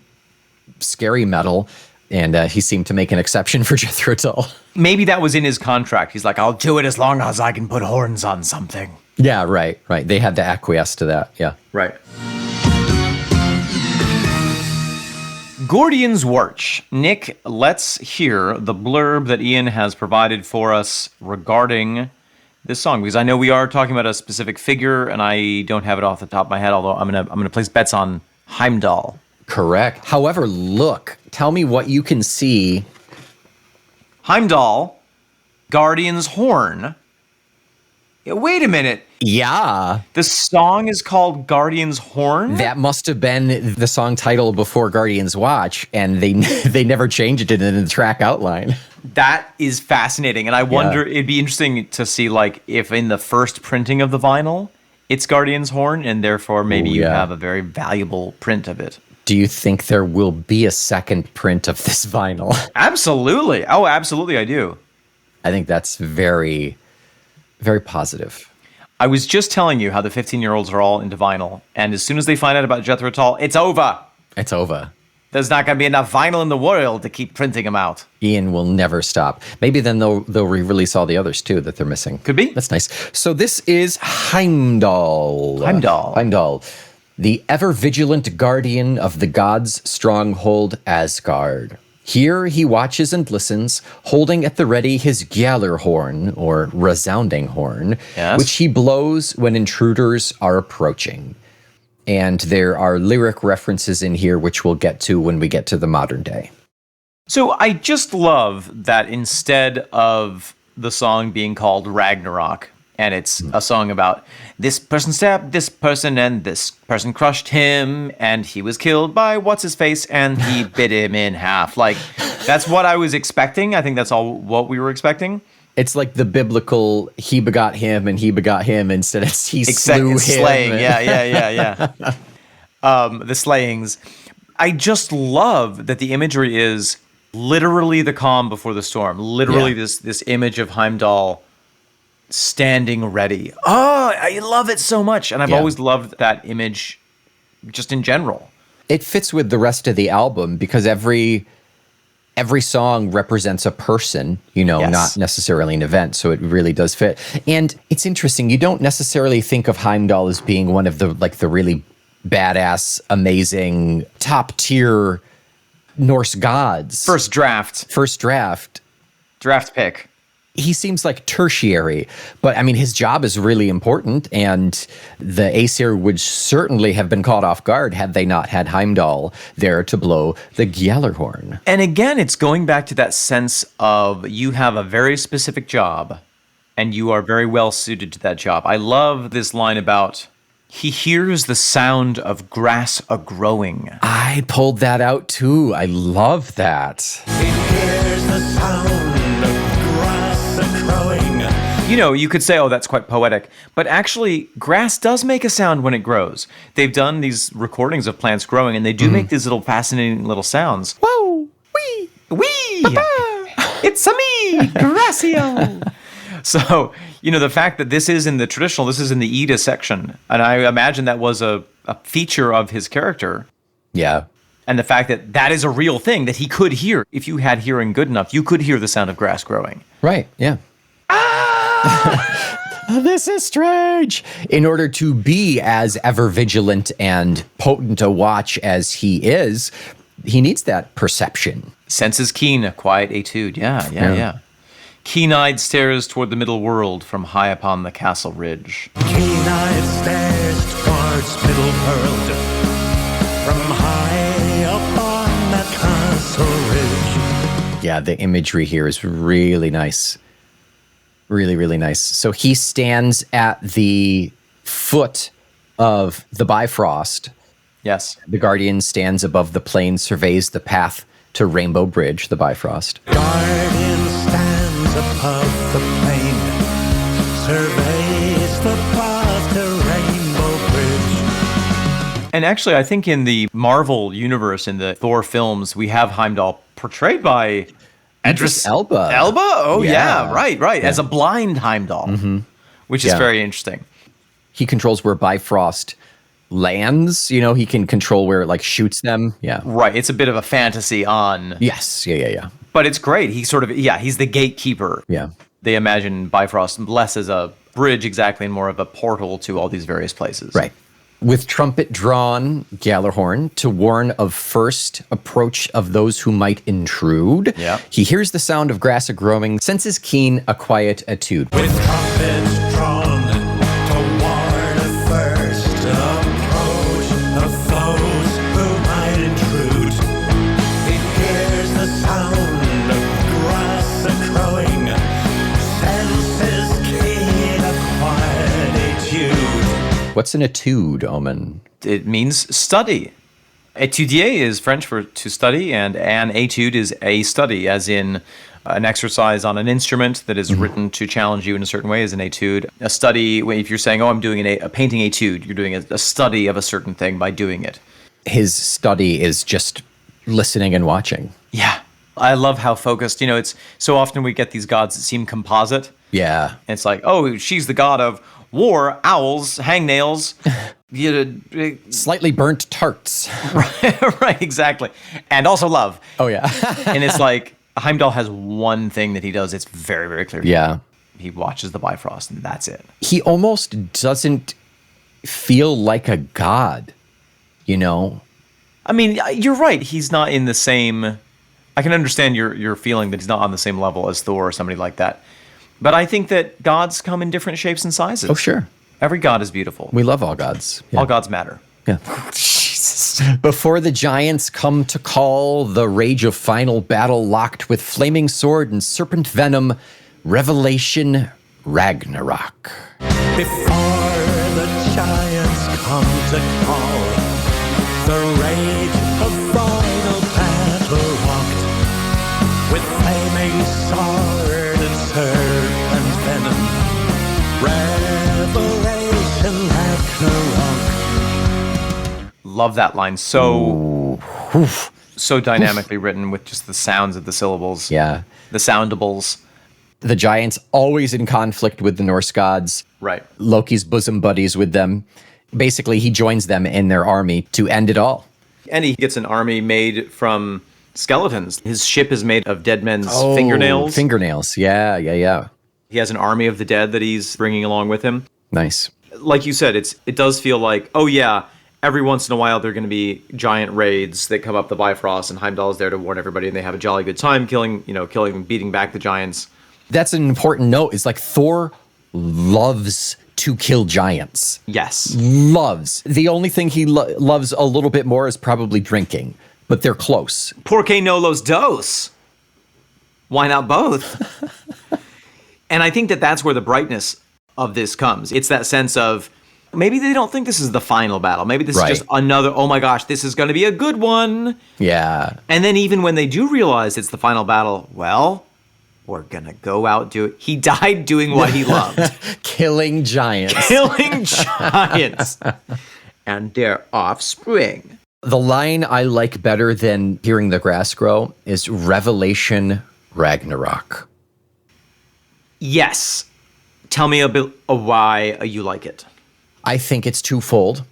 Speaker 2: scary metal. And he seemed to make an exception for Jethro Tull.
Speaker 1: Maybe that was in his contract. He's like, I'll do it as long as I can put horns on something.
Speaker 2: Yeah, right. They had to acquiesce to that, yeah.
Speaker 1: Right. Gordian's Warch. Nick, let's hear the blurb that Ian has provided for us regarding this song, because I know we are talking about a specific figure, and I don't have it off the top of my head, although I'm gonna place bets on Heimdall.
Speaker 2: Correct. However, tell me what you can see.
Speaker 1: Heimdall, Guardian's Horn. Yeah, wait a minute.
Speaker 2: Yeah.
Speaker 1: The song is called Guardian's Horn?
Speaker 2: That must have been the song title before Guardian's Watch, and they never changed it in the track outline.
Speaker 1: That is fascinating, and I wonder, it'd be interesting to see like if in the first printing of the vinyl, it's Guardian's Horn, and therefore maybe you have a very valuable print of it.
Speaker 2: Do you think there will be a second print of this vinyl?
Speaker 1: Absolutely. Oh, absolutely, I do.
Speaker 2: I think that's very, very positive.
Speaker 1: I was just telling you how the 15-year-olds are all into vinyl, and as soon as they find out about Jethro Tull, it's over.
Speaker 2: It's over.
Speaker 1: There's not going to be enough vinyl in the world to keep printing them out.
Speaker 2: Ian will never stop. Maybe then they'll re-release all the others too that they're missing.
Speaker 1: Could be.
Speaker 2: That's nice. So this is Heimdall. Heimdall, the ever-vigilant guardian of the gods' stronghold Asgard. Here he watches and listens, holding at the ready his Gjallarhorn, or resounding horn,
Speaker 1: Yes.
Speaker 2: which he blows when intruders are approaching. And there are lyric references in here, which we'll get to when we get to the modern day.
Speaker 1: So I just love that instead of the song being called Ragnarok, and it's a song about this person stabbed this person and this person crushed him and he was killed by what's-his-face and he bit him in half. Like, that's what I was expecting. I think that's all what we were expecting.
Speaker 2: It's like the biblical he begot him and he begot him instead of he slew him.
Speaker 1: Slaying. Yeah. The slayings. I just love that the imagery is literally the calm before the storm. Literally this image of Heimdall standing ready. Oh, I love it so much. And I've always loved that image just in general.
Speaker 2: It fits with the rest of the album because every song represents a person,
Speaker 1: Yes.
Speaker 2: not necessarily an event. So it really does fit. And it's interesting. You don't necessarily think of Heimdall as being one of the really badass, amazing, top tier Norse gods.
Speaker 1: First draft pick.
Speaker 2: He seems like tertiary, but I mean, his job is really important, and the Aesir would certainly have been caught off guard had they not had Heimdall there to blow the Gjallarhorn.
Speaker 1: And again, it's going back to that sense of you have a very specific job and you are very well suited to that job. I love this line about he hears the sound of grass a-growing.
Speaker 2: I pulled that out too. I love that.
Speaker 4: Here's the sound of grass a-growing.
Speaker 1: You could say, oh, that's quite poetic. But actually, grass does make a sound when it grows. They've done these recordings of plants growing, and they do make these little fascinating little sounds.
Speaker 2: Whoa! Wee!
Speaker 1: Wee! It's a me, Gracio! So, the fact that this is in the traditional, this is in the Edda section, and I imagine that was a feature of his character.
Speaker 2: Yeah.
Speaker 1: And the fact that that is a real thing that he could hear. If you had hearing good enough, you could hear the sound of grass growing.
Speaker 2: Right, yeah. This is strange. In order to be as ever vigilant and potent a watch as he is, he needs that perception.
Speaker 1: Senses keen, a quiet etude. Yeah. Keen-eyed stares toward the middle world from high upon the castle ridge.
Speaker 4: Keen-eyed stares towards middle world from high upon the castle ridge.
Speaker 2: Yeah, the imagery here is really nice. Really, really nice. So he stands at the foot of the Bifrost.
Speaker 1: Yes.
Speaker 2: The Guardian stands above the plain, surveys the path to Rainbow Bridge, the Bifrost.
Speaker 4: Guardian stands above the plain, surveys the path to Rainbow Bridge.
Speaker 1: And actually, I think in the Marvel universe, in the Thor films, we have Heimdall portrayed by
Speaker 2: Idris Elba.
Speaker 1: Elba? Oh, yeah. Right.
Speaker 2: Yeah.
Speaker 1: As a blind Heimdall, which is very interesting.
Speaker 2: He controls where Bifrost lands. He can control where it shoots them. Yeah.
Speaker 1: Right. It's a bit of a fantasy on...
Speaker 2: Yes. Yeah.
Speaker 1: But it's great. He's he's the gatekeeper.
Speaker 2: Yeah.
Speaker 1: They imagine Bifrost less as a bridge exactly and more of a portal to all these various places.
Speaker 2: Right. With trumpet drawn, Gjallarhorn, to warn of first approach of those who might intrude.
Speaker 1: Yeah.
Speaker 2: He hears the sound of grass a-growing, senses keen a quiet etude.
Speaker 4: With trumpets drawn to warn of first approach of those who might intrude. He hears the sound of grass a-growing, senses keen a quiet etude.
Speaker 2: What's an etude, Omen?
Speaker 1: It means study. Étudier is French for to study, and an étude is a study, as in an exercise on an instrument that is written to challenge you in a certain way is an étude. A study, if you're saying, oh, I'm doing a painting étude, you're doing a study of a certain thing by doing it.
Speaker 2: His study is just listening and watching.
Speaker 1: Yeah. I love how focused, it's so often we get these gods that seem composite.
Speaker 2: Yeah.
Speaker 1: And it's like, oh, she's the god of war, owls, hangnails.
Speaker 2: Slightly burnt tarts.
Speaker 1: Right, exactly. And also love.
Speaker 2: Oh, yeah.
Speaker 1: And it's like Heimdall has one thing that he does. It's very, very clear.
Speaker 2: Yeah.
Speaker 1: He watches the Bifrost, and that's it.
Speaker 2: He almost doesn't feel like a god, you know?
Speaker 1: I mean, you're right. He's not in the same. I can understand your feeling that he's not on the same level as Thor or somebody like that. But I think that gods come in different shapes and sizes.
Speaker 2: Oh, sure.
Speaker 1: Every god is beautiful.
Speaker 2: We love all gods. Yeah.
Speaker 1: All gods matter.
Speaker 2: Yeah. Before the giants come to call, the rage of final battle locked with flaming sword and serpent venom, Revelation Ragnarok.
Speaker 4: Before the giants come to call, the rage of final battle walked with flaming sword and serpent venom. Revelation Ragnarok.
Speaker 1: Love that line. So dynamically written with just the sounds of the syllables.
Speaker 2: Yeah.
Speaker 1: The soundables.
Speaker 2: The giants always in conflict with the Norse gods.
Speaker 1: Right.
Speaker 2: Loki's bosom buddies with them. Basically, he joins them in their army to end it all.
Speaker 1: And he gets an army made from skeletons. His ship is made of dead men's fingernails.
Speaker 2: Fingernails. Yeah.
Speaker 1: He has an army of the dead that he's bringing along with him.
Speaker 2: Nice.
Speaker 1: Like you said, it does feel like, oh yeah, every once in a while there are going to be giant raids that come up the Bifrost, and Heimdall is there to warn everybody, and they have a jolly good time killing, beating back the giants.
Speaker 2: That's an important note. Is like Thor loves to kill giants.
Speaker 1: Yes.
Speaker 2: Loves. The only thing he loves a little bit more is probably drinking, but they're close.
Speaker 1: Porque no los dos. Why not both? And I think that that's where the brightness of this comes. It's that sense of maybe they don't think this is the final battle. Maybe this is just another, oh my gosh, this is going to be a good one.
Speaker 2: Yeah.
Speaker 1: And then even when they do realize it's the final battle, well, we're going to go out do it. He died doing what he loved.
Speaker 2: Killing giants.
Speaker 1: Killing giants. And their offspring.
Speaker 2: The line I like better than hearing the grass grow is Revelation Ragnarok.
Speaker 1: Yes. Tell me a bit of why you like it.
Speaker 2: I think it's twofold.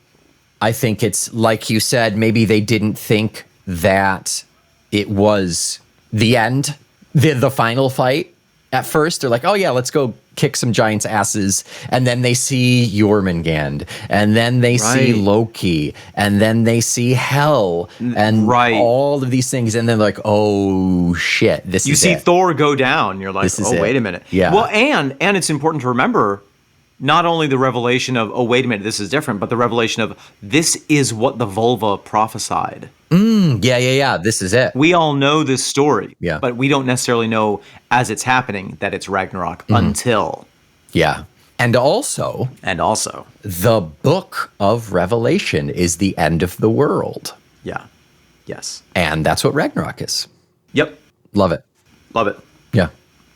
Speaker 2: I think it's, like you said, maybe they didn't think that it was the end, the final fight at first. They're like, oh yeah, let's go kick some giants' asses. And then they see Jormungand, and then they see Loki, and then they see Hel, and all of these things. And then they're like, oh shit, this is it. You see
Speaker 1: Thor go down. You're like, oh, wait a minute.
Speaker 2: Yeah.
Speaker 1: Well, and it's important to remember not only the revelation of, oh, wait a minute, this is different, but the revelation of this is what the vulva prophesied.
Speaker 2: Yeah. This is it.
Speaker 1: We all know this story,
Speaker 2: yeah,
Speaker 1: but we don't necessarily know as it's happening that it's Ragnarok until.
Speaker 2: Yeah. And also, the book of Revelation is the end of the world.
Speaker 1: Yeah. Yes.
Speaker 2: And that's what Ragnarok is.
Speaker 1: Yep.
Speaker 2: Love it.
Speaker 1: Love it.
Speaker 2: Yeah.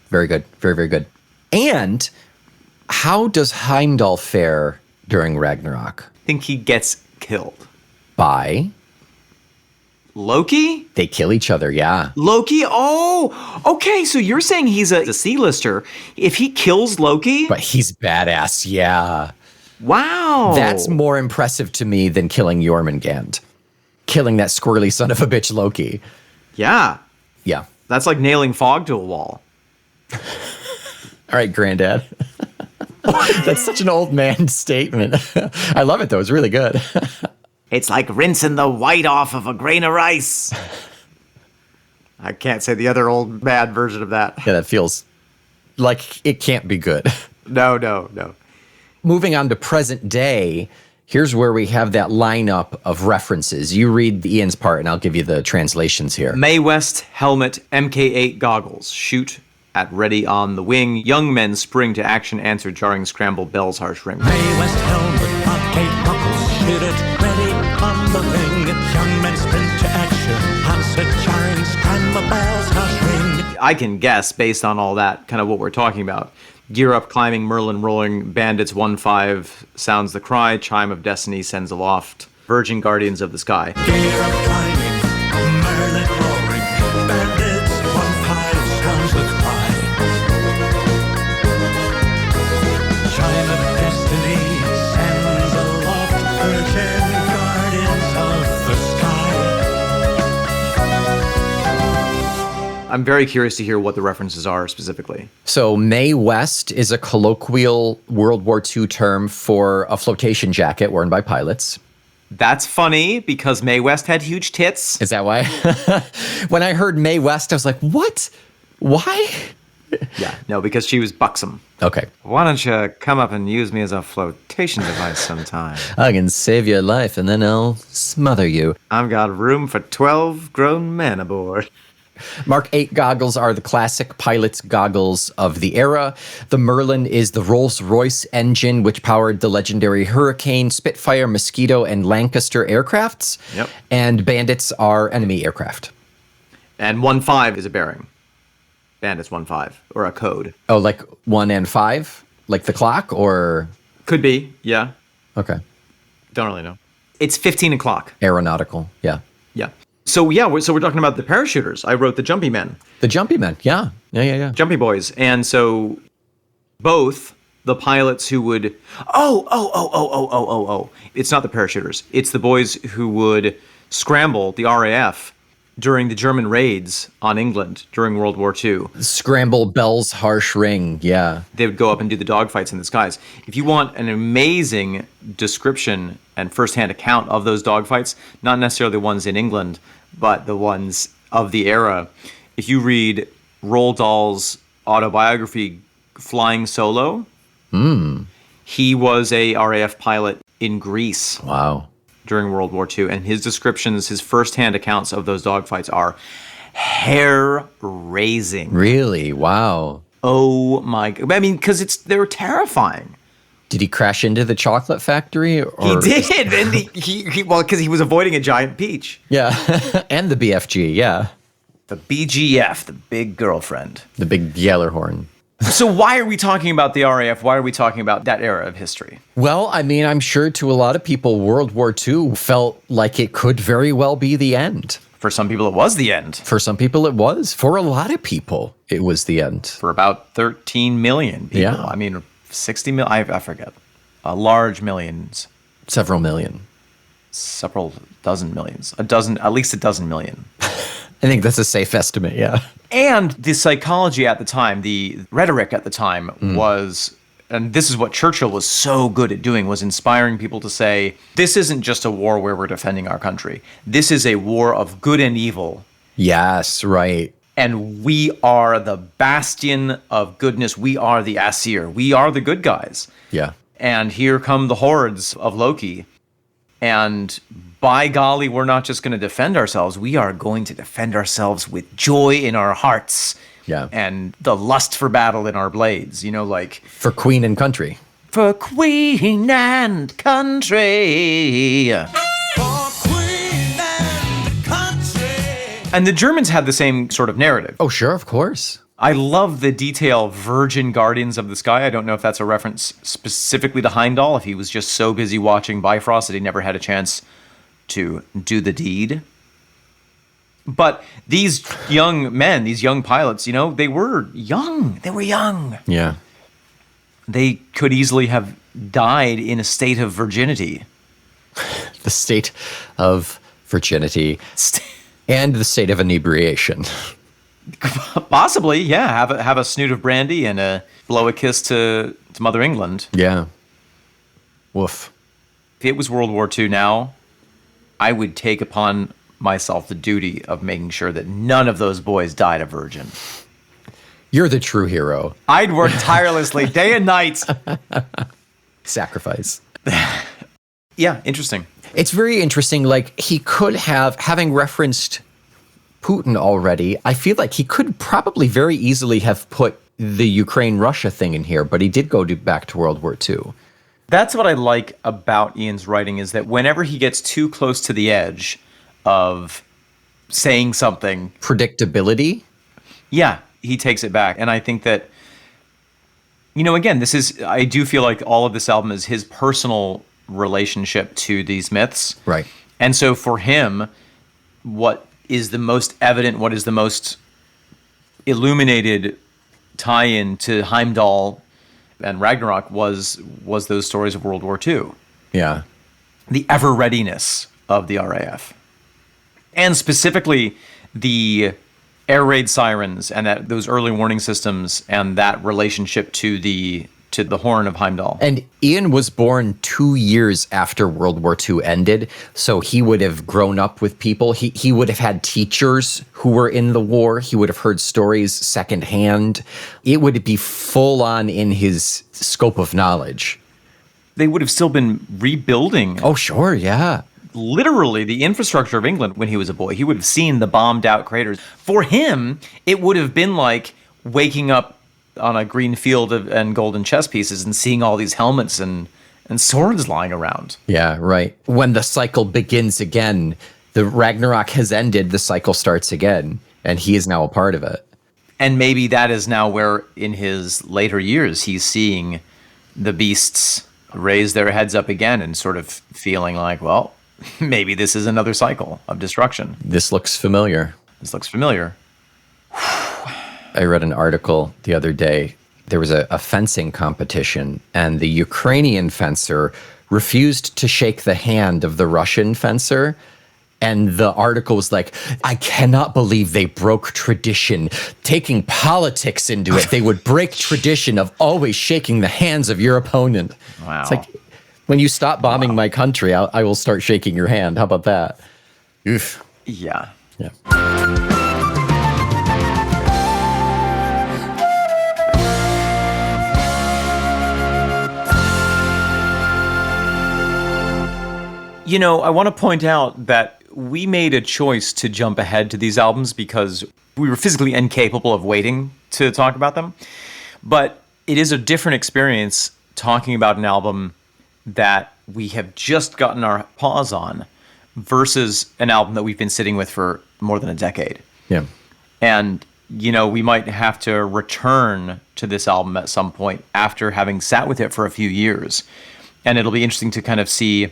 Speaker 2: Very good. Very, very good. And how does Heimdall fare during Ragnarok?
Speaker 1: I think he gets killed.
Speaker 2: By?
Speaker 1: Loki?
Speaker 2: They kill each other, yeah.
Speaker 1: Loki? Oh, okay. So you're saying he's a C-lister. If he kills Loki?
Speaker 2: But he's badass, yeah.
Speaker 1: Wow.
Speaker 2: That's more impressive to me than killing Jormungand. Killing that squirrely son of a bitch Loki.
Speaker 1: Yeah.
Speaker 2: Yeah.
Speaker 1: That's like nailing fog to a wall.
Speaker 2: All right, Granddad. That's such an old man statement. I love it, though. It's really good.
Speaker 1: It's like rinsing the white off of a grain of rice. I can't say the other old bad version of that.
Speaker 2: Yeah, that feels like it can't be good.
Speaker 1: No.
Speaker 2: Moving on to present day, here's where we have that lineup of references. You read Ian's part, and I'll give you the translations here.
Speaker 1: Mae West helmet, MK8 goggles, shoot at ready on the wing. Young men spring to action, answer jarring scramble, bells harsh ring.
Speaker 4: Mae West helmet, Kate Buckles, shoot it, ready on the wing. Young men sprint to action, answer jarring scramble, bells harsh ring.
Speaker 1: I can guess, based on all that, kind of what we're talking about. Gear up, climbing, Merlin rolling, bandits 1-5 sounds the cry, chime of destiny sends aloft, virgin guardians of the sky.
Speaker 4: Gear up, climbing, Merlin roaring, bandits 1-5 sounds the cry. Chime of destiny sends aloft,
Speaker 1: I'm very curious to hear what the references are specifically.
Speaker 2: So Mae West is a colloquial World War II term for a flotation jacket worn by pilots.
Speaker 1: That's funny because Mae West had huge tits.
Speaker 2: Is that why? When I heard Mae West, I was like, what? Why?
Speaker 1: Yeah, no, because she was buxom.
Speaker 2: Okay.
Speaker 1: Why don't you come up and use me as a flotation device sometime?
Speaker 2: I can save your life and then I'll smother you.
Speaker 1: I've got room for 12 grown men aboard.
Speaker 2: Mark 8 goggles are the classic pilot's goggles of the era. The Merlin is the Rolls-Royce engine which powered the legendary Hurricane, Spitfire, Mosquito, and Lancaster aircrafts.
Speaker 1: Yep.
Speaker 2: And Bandits are enemy aircraft.
Speaker 1: And 1.5 is a bearing. Bandits 1.5, or a code.
Speaker 2: Oh, like 1 and 5? Like the clock, or?
Speaker 1: Could be, yeah.
Speaker 2: Okay.
Speaker 1: Don't really know. It's 15 o'clock.
Speaker 2: Aeronautical, yeah.
Speaker 1: Yeah. So we're talking about the parachuters. I wrote the Jumpy Men.
Speaker 2: The Jumpy Men, yeah. Yeah.
Speaker 1: Jumpy Boys. And so both the pilots who would... Oh. It's not the parachuters. It's the boys who would scramble the RAF during the German raids on England during World War II.
Speaker 2: Scramble Bell's Harsh Ring, yeah.
Speaker 1: They would go up and do the dogfights in the skies. If you want an amazing description and firsthand account of those dogfights, not necessarily the ones in England, but the ones of the era, if you read Roald Dahl's autobiography, Flying Solo, he was a RAF pilot in Greece
Speaker 2: Wow.
Speaker 1: during World War II, and his descriptions, his firsthand accounts of those dogfights are hair-raising.
Speaker 2: Really? Wow.
Speaker 1: Oh my God. I mean, because they were terrifying.
Speaker 2: Did he crash into the chocolate factory? Or
Speaker 1: He did, and because he was avoiding a giant peach.
Speaker 2: Yeah. And the BFG, yeah.
Speaker 1: The BGF, the big girlfriend.
Speaker 2: The big Yellerhorn.
Speaker 1: So why are we talking about the RAF? Why are we talking about that era of history?
Speaker 2: Well, I mean, I'm sure to a lot of people, World War II felt like it could very well be the end.
Speaker 1: For some people, it was the end.
Speaker 2: For some people, it was. For a lot of people, it was the end.
Speaker 1: For about 13 million people.
Speaker 2: Yeah.
Speaker 1: I mean, 60 million, I forget. Large millions.
Speaker 2: Several million.
Speaker 1: Several dozen millions. At least a dozen million.
Speaker 2: I think that's a safe estimate, yeah.
Speaker 1: And the psychology at the time, the rhetoric at the time was, and this is what Churchill was so good at doing, was inspiring people to say, this isn't just a war where we're defending our country. This is a war of good and evil.
Speaker 2: Yes, right.
Speaker 1: And we are the bastion of goodness. We are the Aesir. We are the good guys.
Speaker 2: Yeah.
Speaker 1: And here come the hordes of Loki. And by golly, we're not just going to defend ourselves. We are going to defend ourselves with joy in our hearts.
Speaker 2: Yeah.
Speaker 1: And the lust for battle in our blades. You know, like,
Speaker 2: For Queen and Country.
Speaker 1: for Queen and Country. And the Germans had the same sort of narrative.
Speaker 2: Oh, sure, of course.
Speaker 1: I love the detail Virgin Guardians of the Sky. I don't know if that's a reference specifically to Heimdall, if he was just so busy watching Bifrost that he never had a chance to do the deed. But these young men, these young pilots, you know, they were young. They were young.
Speaker 2: Yeah.
Speaker 1: They could easily have died in a state of virginity.
Speaker 2: The state of virginity and the state of inebriation.
Speaker 1: Possibly, yeah. Have a snoot of brandy and blow a kiss to Mother England.
Speaker 2: Yeah. Woof.
Speaker 1: If it was World War II now, I would take upon myself the duty of making sure that none of those boys died a virgin.
Speaker 2: You're the true hero.
Speaker 1: I'd work tirelessly day and night.
Speaker 2: Sacrifice.
Speaker 1: Yeah, interesting.
Speaker 2: It's very interesting. Like, he could have, having referenced Putin already, I feel like he could probably very easily have put the Ukraine-Russia thing in here, but he did go back to World War II.
Speaker 1: That's what I like about Ian's writing, is that whenever he gets too close to the edge of saying something,
Speaker 2: Predictability.
Speaker 1: yeah, he takes it back. And I think that, you know, again, I do feel like all of this album is his personal relationship to these myths.
Speaker 2: Right.
Speaker 1: And so for him, what is the most evident, what is the most illuminated tie-in to Heimdall and Ragnarok was those stories of World War II.
Speaker 2: Yeah.
Speaker 1: The ever-readiness of the RAF. And specifically, the air raid sirens and that those early warning systems and that relationship to the Horn of Heimdall.
Speaker 2: And Ian was born 2 years after World War II ended, so he would have grown up with people. He would have had teachers who were in the war. He would have heard stories secondhand. It would be full on in his scope of knowledge.
Speaker 1: They would have still been rebuilding.
Speaker 2: Oh, sure, yeah.
Speaker 1: Literally the infrastructure of England when he was a boy. He would have seen the bombed out craters. For him, it would have been like waking up on a green field and golden chess pieces and seeing all these helmets and swords lying around.
Speaker 2: Yeah, right. When the cycle begins again, the Ragnarok has ended, the cycle starts again, and he is now a part of it.
Speaker 1: And maybe that is now where in his later years he's seeing the beasts raise their heads up again and sort of feeling like, well, maybe this is another cycle of destruction.
Speaker 2: This looks familiar.
Speaker 1: This looks familiar.
Speaker 2: I read an article the other day. There was a fencing competition, and the Ukrainian fencer refused to shake the hand of the Russian fencer. And the article was like, I cannot believe they broke tradition, taking politics into it. They would break tradition of always shaking the hands of your opponent.
Speaker 1: Wow.
Speaker 2: It's like, when you stop bombing my country, I will start shaking your hand. How about that? Oof.
Speaker 1: Yeah.
Speaker 2: Yeah.
Speaker 1: You know, I want to point out that we made a choice to jump ahead to these albums because we were physically incapable of waiting to talk about them. But it is a different experience talking about an album that we have just gotten our paws on versus an album that we've been sitting with for more than a decade.
Speaker 2: Yeah.
Speaker 1: And, you know, we might have to return to this album at some point after having sat with it for a few years. And it'll be interesting to kind of see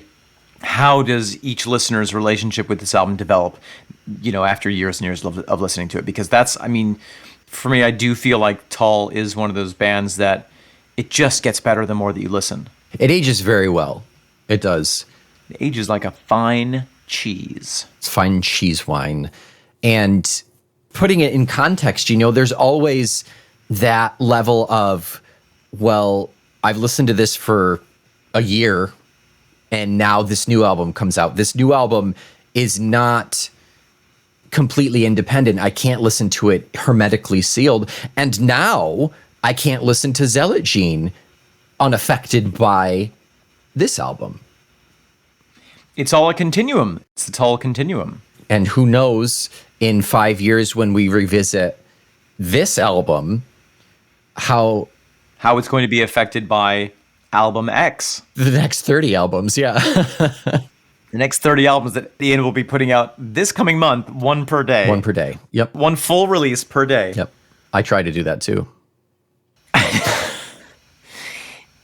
Speaker 1: how does each listener's relationship with this album develop, you know, after years and years of listening to it? Because that's, I mean, for me, I do feel like Tull is one of those bands that it just gets better the more that you listen.
Speaker 2: It ages very well. It does.
Speaker 1: It ages like a fine cheese.
Speaker 2: It's fine cheese wine. And putting it in context, you know, there's always that level of, well, I've listened to this for a year, and now this new album comes out. This new album is not completely independent. I can't listen to it hermetically sealed. And now I can't listen to Zealot Gene unaffected by this album.
Speaker 1: It's all a continuum. It's the Tull continuum.
Speaker 2: And who knows, in 5 years when we revisit this album, how
Speaker 1: How it's going to be affected by Album X.
Speaker 2: the next 30 albums, yeah.
Speaker 1: The next 30 albums that Ian will be putting out this coming month, one per day.
Speaker 2: One per day. Yep.
Speaker 1: One full release per day.
Speaker 2: Yep. I try to do that too.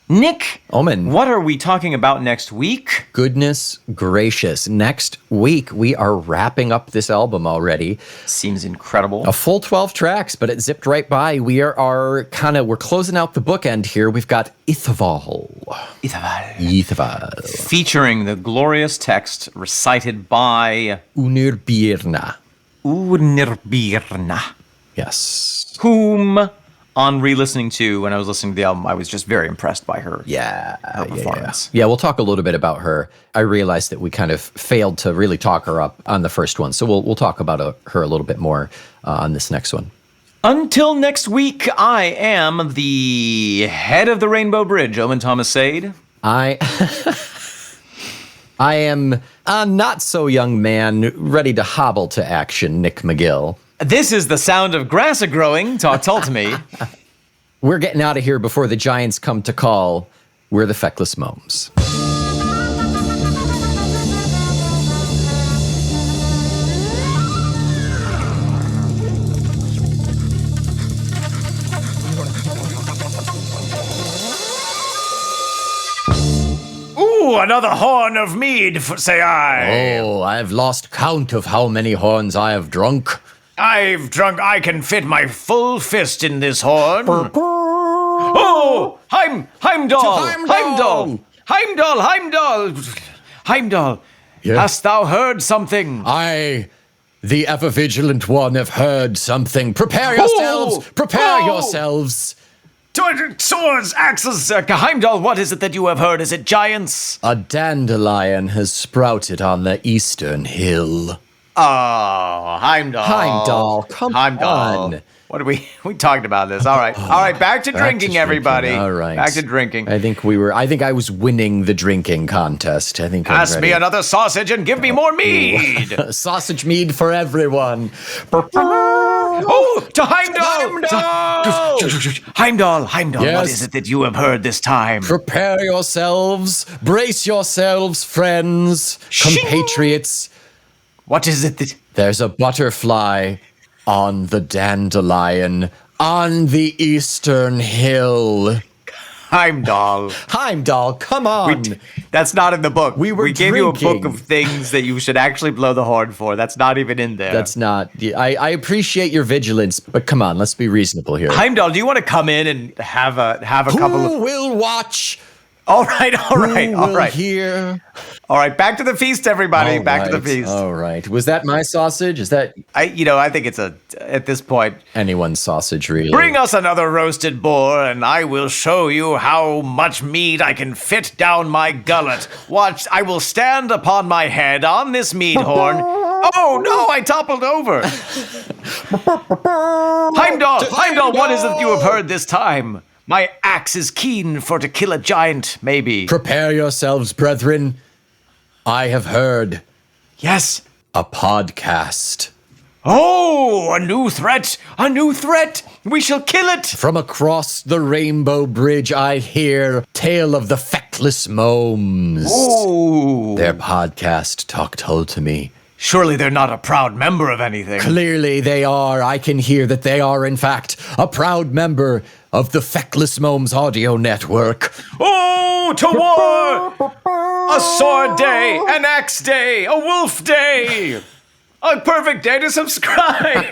Speaker 1: Nick,
Speaker 2: Omen.
Speaker 1: what are we talking about next week?
Speaker 2: Goodness gracious. Next week, we are wrapping up this album already.
Speaker 1: Seems incredible.
Speaker 2: A full 12 tracks, but it zipped right by. We're closing out the bookend here. We've got Ithval. Ithval.
Speaker 1: Featuring the glorious text recited by
Speaker 2: Unirbirna.
Speaker 1: Unirbirna,
Speaker 2: Yes.
Speaker 1: whom, on re-listening to, when I was listening to the album, I was just very impressed by her.
Speaker 2: Yeah.
Speaker 1: Her performance.
Speaker 2: Yeah, we'll talk a little bit about her. I realized that we kind of failed to really talk her up on the first one, so we'll talk about her a little bit more on this next one.
Speaker 1: Until next week, I am the head of the Rainbow Bridge, Owen Thomas Sade.
Speaker 2: I am a not-so-young man ready to hobble to action, Nick McGill.
Speaker 1: This is the sound of grass a-growing. Talk to me.
Speaker 2: We're getting out of here before the Giants come to call. We're the Feckless Momes.
Speaker 1: Ooh, another horn of mead, say I.
Speaker 2: Oh, I've lost count of how many horns I have drunk.
Speaker 1: I've drunk, I can fit my full fist in this horn. Oh, Heimdall! Heimdall!
Speaker 2: Yeah.
Speaker 1: Hast thou heard something?
Speaker 2: I The ever vigilant one have heard something. Prepare yourselves! Prepare
Speaker 1: Oh!
Speaker 2: yourselves!
Speaker 1: Swords, axes, Heimdall, what is it that you have heard? Is it giants?
Speaker 2: A dandelion has sprouted on the eastern hill.
Speaker 1: Oh, Heimdall.
Speaker 2: Heimdall, come on.
Speaker 1: What are we talked about this? All right. All right, back to drinking, everybody.
Speaker 2: All right.
Speaker 1: Back to drinking.
Speaker 2: I think I was winning the drinking contest. I think I'm
Speaker 1: Pass me
Speaker 2: ready.
Speaker 1: another sausage and give me more mead.
Speaker 2: Sausage mead for everyone.
Speaker 1: Oh, to Heimdall! Heimdall, what
Speaker 2: Yes?
Speaker 1: is it that you have heard this time?
Speaker 2: Prepare yourselves. Brace yourselves, friends, compatriots.
Speaker 1: What is it that...
Speaker 2: There's a butterfly on the dandelion on the eastern hill.
Speaker 1: Heimdall.
Speaker 2: Heimdall, come on.
Speaker 1: That's not in the book.
Speaker 2: We were
Speaker 1: gave you a book
Speaker 2: drinking.
Speaker 1: of things that you should actually blow the horn for. That's not even in there.
Speaker 2: That's not. I appreciate your vigilance, but come on, let's be reasonable here.
Speaker 1: Heimdall, do you want to come in and have a couple
Speaker 2: Who
Speaker 1: of...
Speaker 2: will watch?
Speaker 1: All right.
Speaker 2: Who will hear?
Speaker 1: All right, back to the feast, everybody.
Speaker 2: All
Speaker 1: Back to the
Speaker 2: right,
Speaker 1: feast.
Speaker 2: All right. Was that my sausage? Is that
Speaker 1: I think it's at this point.
Speaker 2: anyone's sausage, really?
Speaker 1: Bring us another roasted boar, and I will show you how much mead I can fit down my gullet. Watch, I will stand upon my head on this mead horn. Oh no, I toppled over. Heimdall, what is it you have heard this time? My axe is keen for to kill a giant, maybe.
Speaker 2: Prepare yourselves, brethren. I have heard
Speaker 1: Yes.
Speaker 2: a podcast.
Speaker 1: Oh, a new threat! A new threat! We shall kill it!
Speaker 2: From across the rainbow bridge, I hear tale of the feckless gnomes.
Speaker 1: Oh.
Speaker 2: Their podcast talk told to me.
Speaker 1: Surely they're not a proud member of anything.
Speaker 2: Clearly they are. I can hear that they are, in fact, a proud member of the Feckless Gnomes audio network.
Speaker 1: Oh, to war! A sword day, an axe day, a wolf day! A perfect day to subscribe!